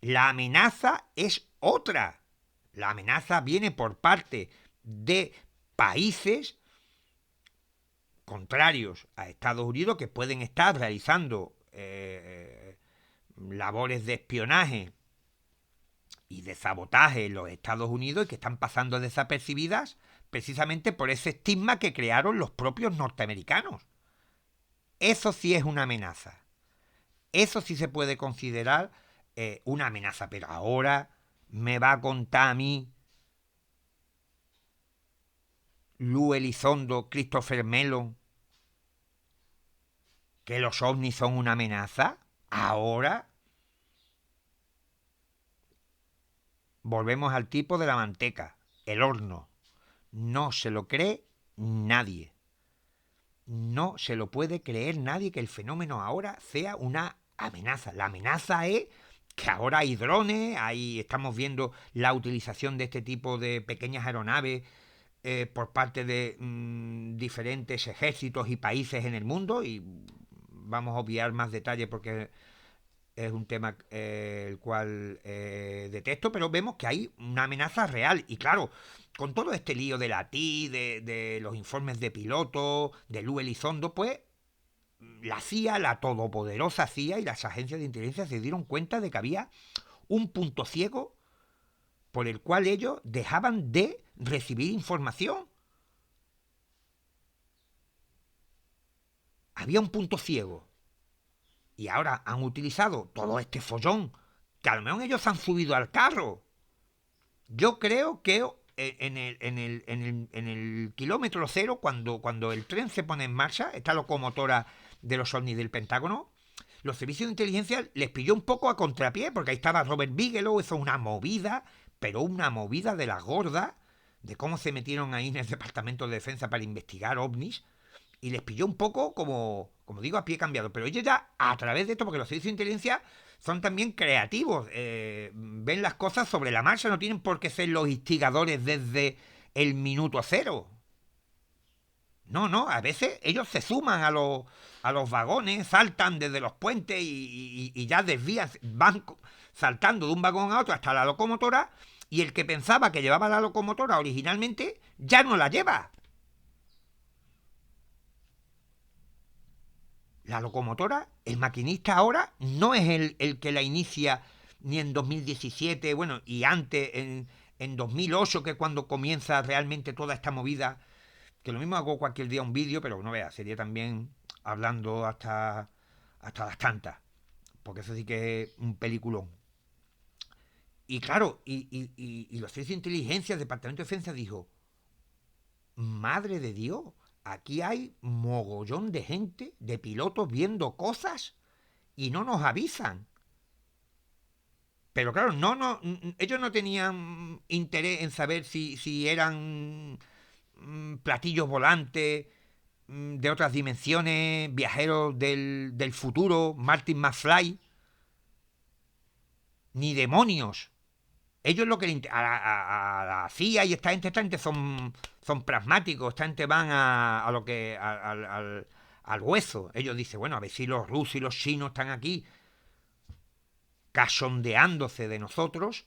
La amenaza es otra. La amenaza viene por parte de países contrarios a Estados Unidos que pueden estar realizando labores de espionaje y de sabotaje en los Estados Unidos y que están pasando desapercibidas precisamente por ese estigma que crearon los propios norteamericanos. Eso sí es una amenaza. Eso sí se puede considerar una amenaza. Pero ahora me va a contar a mí Lu Elizondo, Christopher Mellon, que los ovnis son una amenaza. Ahora volvemos al tipo de la manteca, el horno. No se lo cree nadie. No se lo puede creer nadie que el fenómeno ahora sea una amenaza. La amenaza es que ahora hay drones, estamos viendo la utilización de este tipo de pequeñas aeronaves por parte de diferentes ejércitos y países en el mundo, y vamos a obviar más detalles porque es un tema el cual detesto, pero vemos que hay una amenaza real. Y claro, con todo este lío de la TI, de los informes de piloto, de Lu Elizondo, pues la CIA, la todopoderosa CIA y las agencias de inteligencia se dieron cuenta de que había un punto ciego por el cual ellos dejaban de recibir información. Había un punto ciego. Y ahora han utilizado todo este follón, que a lo mejor ellos han subido al carro. Yo creo que en el kilómetro cero, cuando el tren se pone en marcha, esta locomotora de los ovnis del Pentágono, los servicios de inteligencia les pilló un poco a contrapié, porque ahí estaba Robert Bigelow, eso es una movida, pero una movida de la gorda, de cómo se metieron ahí en el Departamento de Defensa para investigar ovnis, y les pilló un poco, como digo, a pie cambiado. Pero ellos ya, a través de esto, porque los servicios de inteligencia son también creativos, ven las cosas sobre la marcha, no tienen por qué ser los instigadores desde el minuto cero. No, no, a veces ellos se suman a los vagones, saltan desde los puentes y ya desvían, van saltando de un vagón a otro hasta la locomotora, y el que pensaba que llevaba la locomotora originalmente ya no la lleva. La locomotora, el maquinista ahora no es el que la inicia ni en 2017, bueno, y antes, en 2008, que es cuando comienza realmente toda esta movida, que lo mismo hago cualquier día un vídeo, pero no veas, sería también hablando hasta las tantas, porque eso sí que es un peliculón. Y claro, y los servicios de inteligencia, el Departamento de Defensa dijo, madre de Dios, aquí hay mogollón de gente, de pilotos viendo cosas y no nos avisan. Pero claro, ellos no tenían interés en saber si eran platillos volantes de otras dimensiones, viajeros del futuro, Martin McFly, ni demonios. Ellos lo que a la CIA y esta gente son pragmáticos, esta gente van a lo que al hueso. Ellos dicen, bueno, a ver si los rusos y los chinos están aquí cachondeándose de nosotros,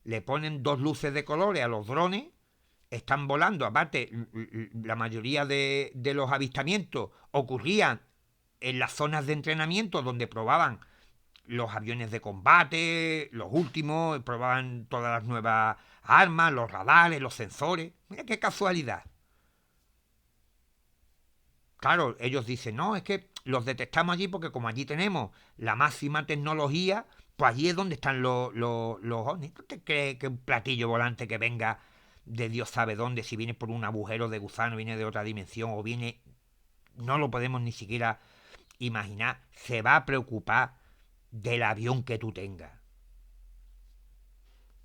le ponen dos luces de colores a los drones, están volando. Aparte, la mayoría de los avistamientos ocurrían en las zonas de entrenamiento donde probaban los aviones de combate, los últimos, probaban todas las nuevas armas, los radares, los sensores. Mira qué casualidad. Claro, ellos dicen, no, es que los detectamos allí porque como allí tenemos la máxima tecnología, pues allí es donde están los ovnis. ¿Tú te crees que un platillo volante que venga de Dios sabe dónde, si viene por un agujero de gusano, viene de otra dimensión o viene, no lo podemos ni siquiera imaginar, se va a preocupar del avión que tú tengas?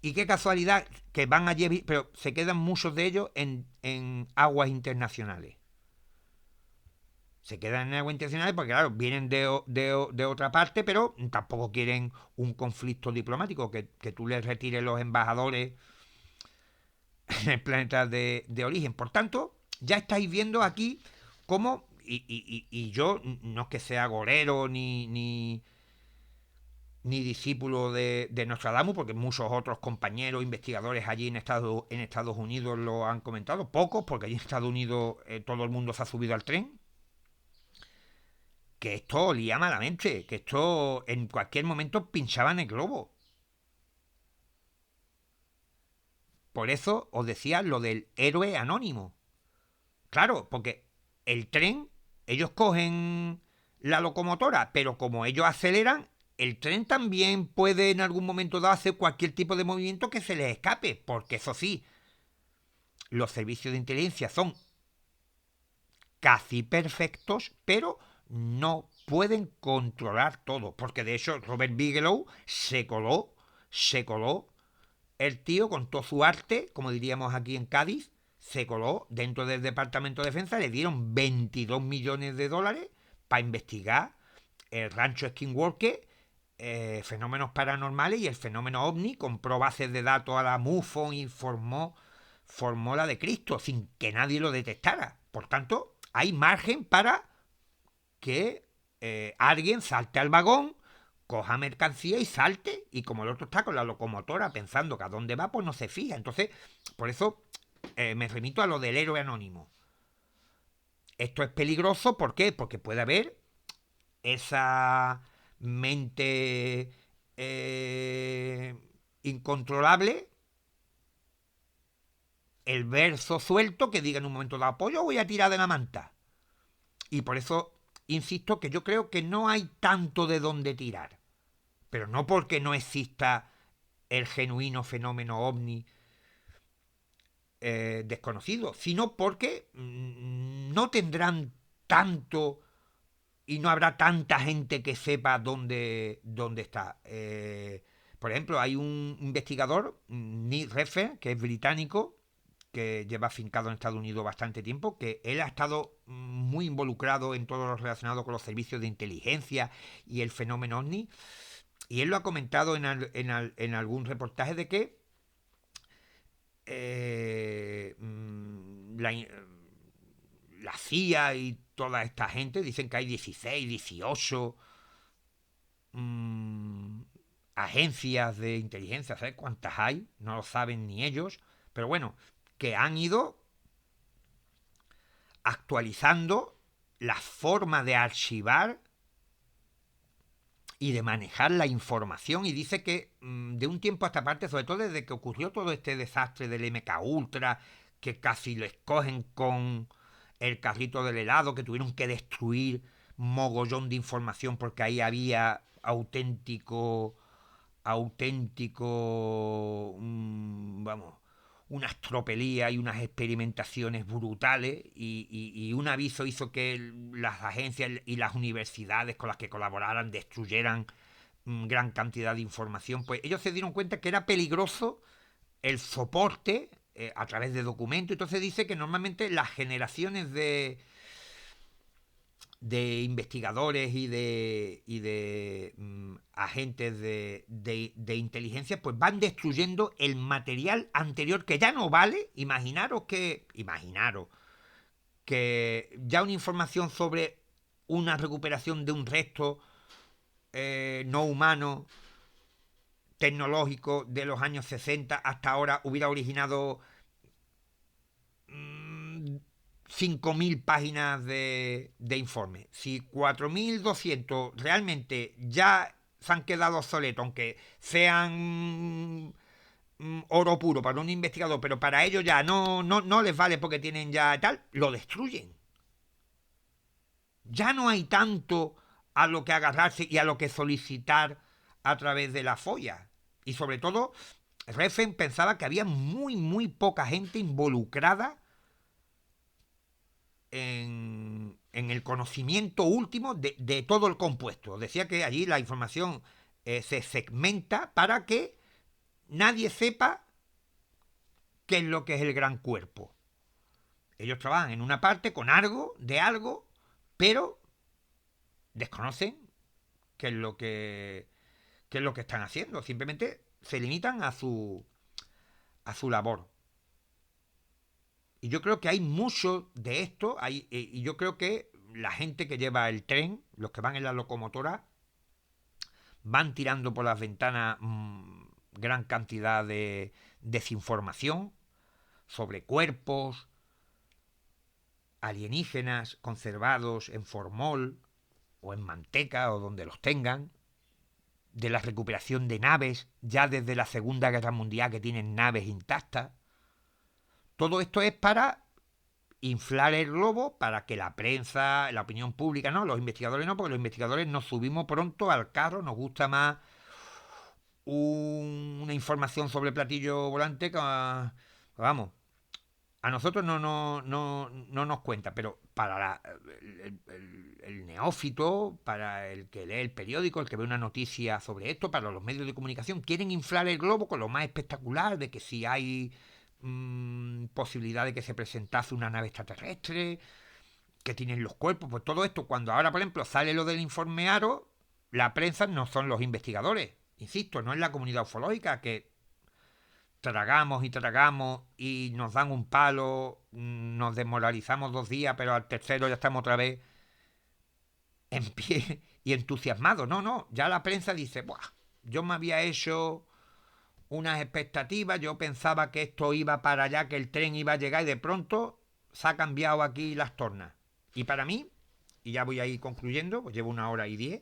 Y qué casualidad que van allí, pero se quedan muchos de ellos en aguas internacionales. Se quedan en aguas internacionales porque, claro, vienen de otra parte, pero tampoco quieren un conflicto diplomático, que tú les retires los embajadores en el planeta de origen. Por tanto, ya estáis viendo aquí cómo, y yo no es que sea gorero ni discípulo de Nostradamus, porque muchos otros compañeros investigadores allí en Estados Unidos lo han comentado, pocos, porque allí en Estados Unidos todo el mundo se ha subido al tren, que esto olía malamente, que esto en cualquier momento pinchaba en el globo. por eso os decía lo del héroe anónimo. Claro, porque el tren, ellos cogen la locomotora, pero como ellos aceleran, el tren también puede en algún momento dado hacer cualquier tipo de movimiento que se les escape, porque eso sí, los servicios de inteligencia son casi perfectos, pero no pueden controlar todo, porque de hecho Robert Bigelow se coló el tío con todo su arte, como diríamos aquí en Cádiz, se coló dentro del Departamento de Defensa, le dieron 22 millones de dólares para investigar el rancho Skinwalker, fenómenos paranormales y el fenómeno ovni, compró bases de datos a la MUFON y formó la de Cristo sin que nadie lo detectara. Por tanto, hay margen para que alguien salte al vagón, coja mercancía y salte, y como el otro está con la locomotora pensando que a dónde va, pues no se fija. Entonces, por eso me remito a lo del héroe anónimo. Esto es peligroso, ¿por qué? Porque puede haber esa mente incontrolable, el verso suelto que diga en un momento dado, pues yo voy a tirar de la manta. Y por eso insisto que yo creo que no hay tanto de dónde tirar. Pero no porque no exista el genuino fenómeno ovni desconocido, sino porque no tendrán tanto y no habrá tanta gente que sepa dónde está. Por ejemplo, hay un investigador, Neil Redfern, que es británico, que lleva afincado en Estados Unidos bastante tiempo, que él ha estado muy involucrado en todo lo relacionado con los servicios de inteligencia y el fenómeno ovni, y él lo ha comentado en algún reportaje de que eh, la, la CIA y toda esta gente dicen que hay 16, 18 mmm, agencias de inteligencia, ¿sabes cuántas hay? No lo saben ni ellos, pero bueno, que han ido actualizando la forma de archivar y de manejar la información, y dice que de un tiempo a esta parte, sobre todo desde que ocurrió todo este desastre del MK Ultra, que casi lo escogen con el carrito del helado, que tuvieron que destruir mogollón de información porque ahí había auténtico, vamos, unas tropelías y unas experimentaciones brutales, y un aviso hizo que las agencias y las universidades con las que colaboraran destruyeran gran cantidad de información. Pues ellos se dieron cuenta que era peligroso el soporte a través de documentos. Entonces dice que normalmente las generaciones de investigadores y de agentes de inteligencia, pues van destruyendo el material anterior que ya no vale. Imaginaros que ya una información sobre una recuperación de un resto no humano tecnológico de los años 60 hasta ahora hubiera originado 5.000 páginas de informe. Si 4.200 realmente ya se han quedado obsoletos, aunque sean oro puro para un investigador, pero para ellos ya no les vale porque tienen ya tal, lo destruyen. Ya no hay tanto a lo que agarrarse y a lo que solicitar a través de la folla. Y sobre todo, Reffen pensaba que había muy poca gente involucrada en el conocimiento último de todo el compuesto. Decía que allí la información se segmenta para que nadie sepa qué es lo que es el gran cuerpo. Ellos trabajan en una parte con algo, de algo, pero desconocen qué es lo que están haciendo. Simplemente se limitan a su labor. Y yo creo que hay mucho de esto, y yo creo que la gente que lleva el tren, los que van en la locomotora, van tirando por las ventanas gran cantidad de desinformación sobre cuerpos alienígenas conservados en formol o en manteca o donde los tengan, de la recuperación de naves ya desde la Segunda Guerra Mundial que tienen naves intactas. todo esto es para inflar el globo, para que la prensa, la opinión pública, no, los investigadores no, porque los investigadores nos subimos pronto al carro, nos gusta más una información sobre el platillo volante que, vamos, a nosotros no nos cuenta, pero para el neófito, para el que lee el periódico, el que ve una noticia sobre esto, para los medios de comunicación, quieren inflar el globo con lo más espectacular de que si hay posibilidad de que se presentase una nave extraterrestre, que tienen los cuerpos, pues todo esto, cuando ahora, por ejemplo, sale lo del informe Aro, la prensa no son los investigadores, insisto, no es la comunidad ufológica que tragamos y nos dan un palo, nos desmoralizamos 2 días, pero al tercero ya estamos otra vez en pie y entusiasmados. No, no, ya la prensa dice, buah, yo me había hecho unas expectativas, yo pensaba que esto iba para allá, que el tren iba a llegar y de pronto se ha cambiado aquí las tornas. Y para mí, y ya voy a ir concluyendo, pues llevo 1 hora y 10,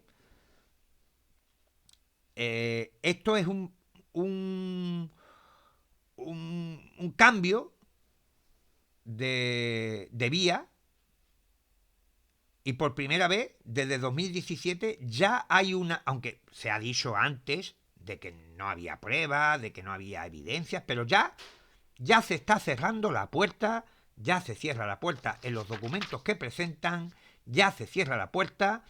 esto es un cambio de vía y por primera vez desde 2017 ya hay una, aunque se ha dicho antes de que no había pruebas, de que no había evidencias, pero ya se está cerrando la puerta, ya se cierra la puerta en los documentos que presentan, ya se cierra la puerta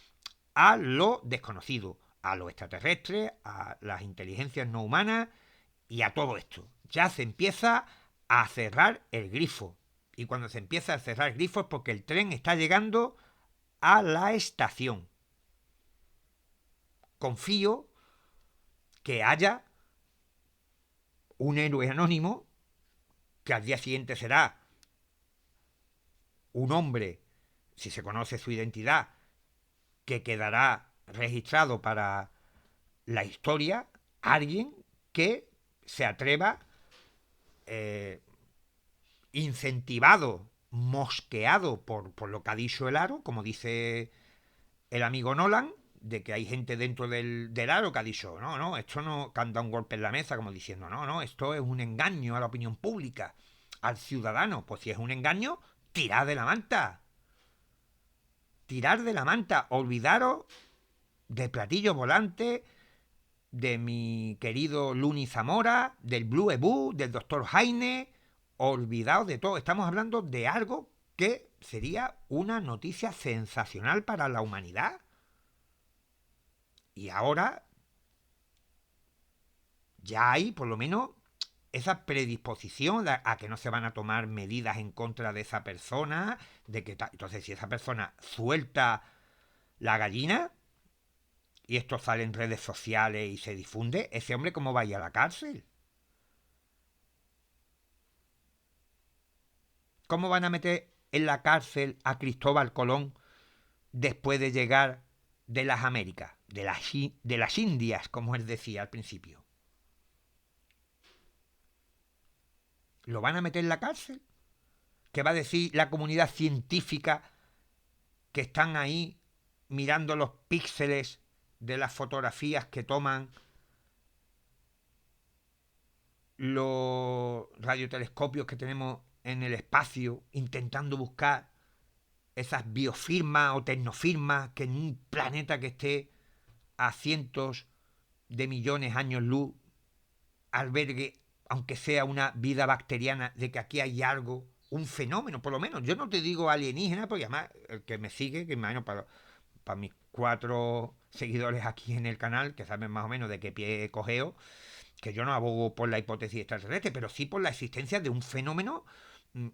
a lo desconocido, a lo extraterrestre, a las inteligencias no humanas y a todo esto. Ya se empieza a cerrar el grifo. Y cuando se empieza a cerrar el grifo es porque el tren está llegando a la estación. Confío que haya un héroe anónimo que al día siguiente será un hombre, si se conoce su identidad, que quedará registrado para la historia, alguien que se atreva, eh, incentivado, mosqueado por lo que ha dicho el Aro, como dice el amigo Nolan, de que hay gente dentro del Aro que ha dicho, no, no, esto no, que han dado un golpe en la mesa, como diciendo, no, no, esto es un engaño a la opinión pública, al ciudadano. Pues si es un engaño, tirad de la manta. Tirar de la manta, olvidaros de Platillo Volante, de mi querido Luni Zamora, del Blue Ebú, del doctor Jaime. Olvidaos de todo. Estamos hablando de algo que sería una noticia sensacional para la humanidad. Y ahora ya hay por lo menos esa predisposición a que no se van a tomar medidas en contra de esa persona, de que entonces si esa persona suelta la gallina y esto sale en redes sociales y se difunde, ese hombre cómo va a ir a la cárcel. ¿Cómo van a meter en la cárcel a Cristóbal Colón después de llegar de las Américas, de las Indias, como él decía al principio? ¿Lo van a meter en la cárcel? ¿Qué va a decir la comunidad científica que están ahí mirando los píxeles de las fotografías que toman los radiotelescopios que tenemos en el espacio, intentando buscar esas biofirmas o tecnofirmas que en un planeta que esté a cientos de millones de años luz albergue, aunque sea una vida bacteriana, de que aquí hay algo, un fenómeno, por lo menos? Yo no te digo alienígena, porque además el que me sigue, que imagino para mis 4 seguidores aquí en el canal, que saben más o menos de qué pie cogeo, que yo no abogo por la hipótesis extraterrestre, pero sí por la existencia de un fenómeno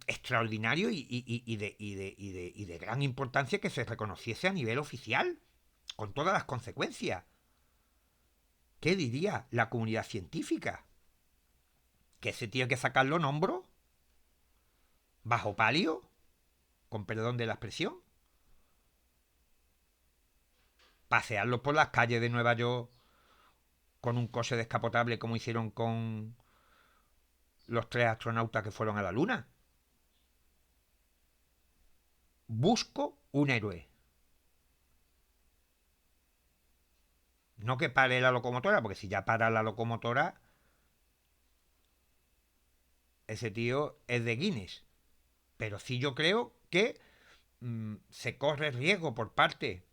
extraordinario y de gran importancia que se reconociese a nivel oficial, con todas las consecuencias. ¿Qué diría la comunidad científica? ¿Que ese tío hay que sacarlo en hombro? ¿Bajo palio? Con perdón de la expresión. Pasearlo por las calles de Nueva York con un coche descapotable como hicieron con los 3 astronautas que fueron a la Luna. Busco un héroe. No que pare la locomotora, porque si ya para la locomotora, ese tío es de Guinness. Pero sí yo creo que se corre riesgo por parte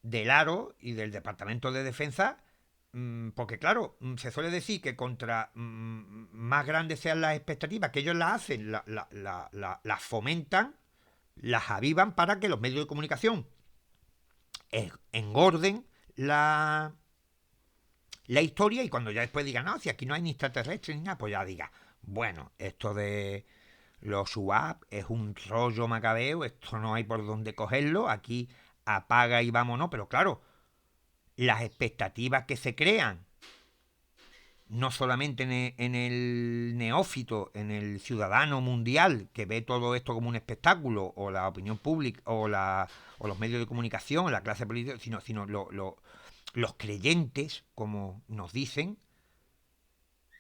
del Aro y del Departamento de Defensa, porque claro, se suele decir que contra más grandes sean las expectativas que ellos las hacen, las fomentan, las avivan para que los medios de comunicación engorden la historia, y cuando ya después digan, no, si aquí no hay ni extraterrestres ni nada, pues ya diga, bueno, esto de los UAP es un rollo macabeo, esto no hay por dónde cogerlo, aquí apaga y vámonos. Pero claro, las expectativas que se crean, no solamente en el neófito, en el ciudadano mundial que ve todo esto como un espectáculo, o la opinión pública, o los medios de comunicación, la clase política, sino los creyentes, como nos dicen,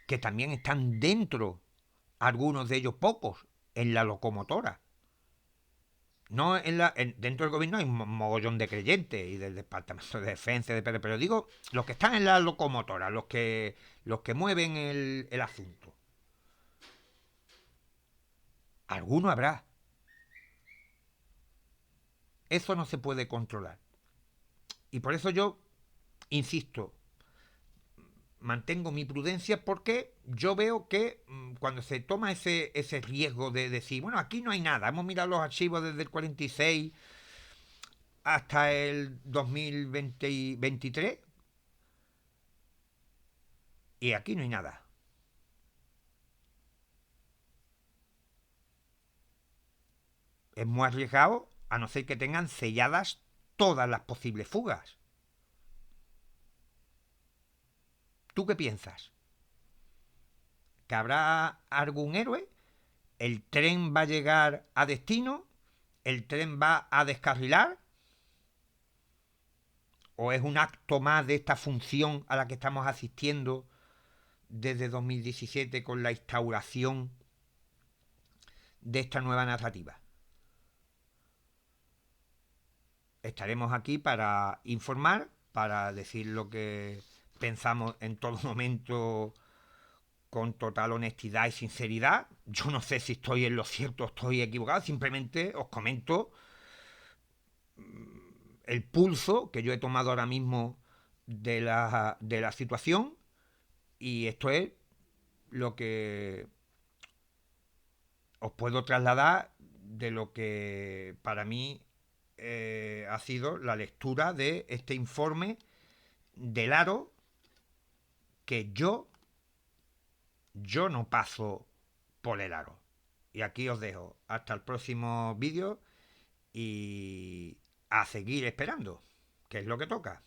que también están dentro, algunos de ellos pocos, en la locomotora. No dentro del gobierno hay un mogollón de creyentes y del Departamento de Defensa, pero digo, los que están en la locomotora, los que mueven el asunto. Alguno habrá. Eso no se puede controlar. Y por eso yo insisto, mantengo mi prudencia, porque yo veo que cuando se toma ese riesgo de decir, bueno, aquí no hay nada, hemos mirado los archivos desde el 46 hasta el 2023 y aquí no hay nada. Es muy arriesgado, a no ser que tengan selladas todas las posibles fugas. ¿Tú qué piensas? ¿Que habrá algún héroe? ¿El tren va a llegar a destino? ¿El tren va a descarrilar? ¿O es un acto más de esta función a la que estamos asistiendo desde 2017 con la instauración de esta nueva narrativa? Estaremos aquí para informar, para decir lo que pensamos en todo momento con total honestidad y sinceridad. Yo no sé si estoy en lo cierto o estoy equivocado, simplemente os comento el pulso que yo he tomado ahora mismo de la situación, y esto es lo que os puedo trasladar de lo que para mí ha sido la lectura de este informe del Aro, que yo no paso por el Aro. Y aquí os dejo. Hasta el próximo vídeo y a seguir esperando, que es lo que toca.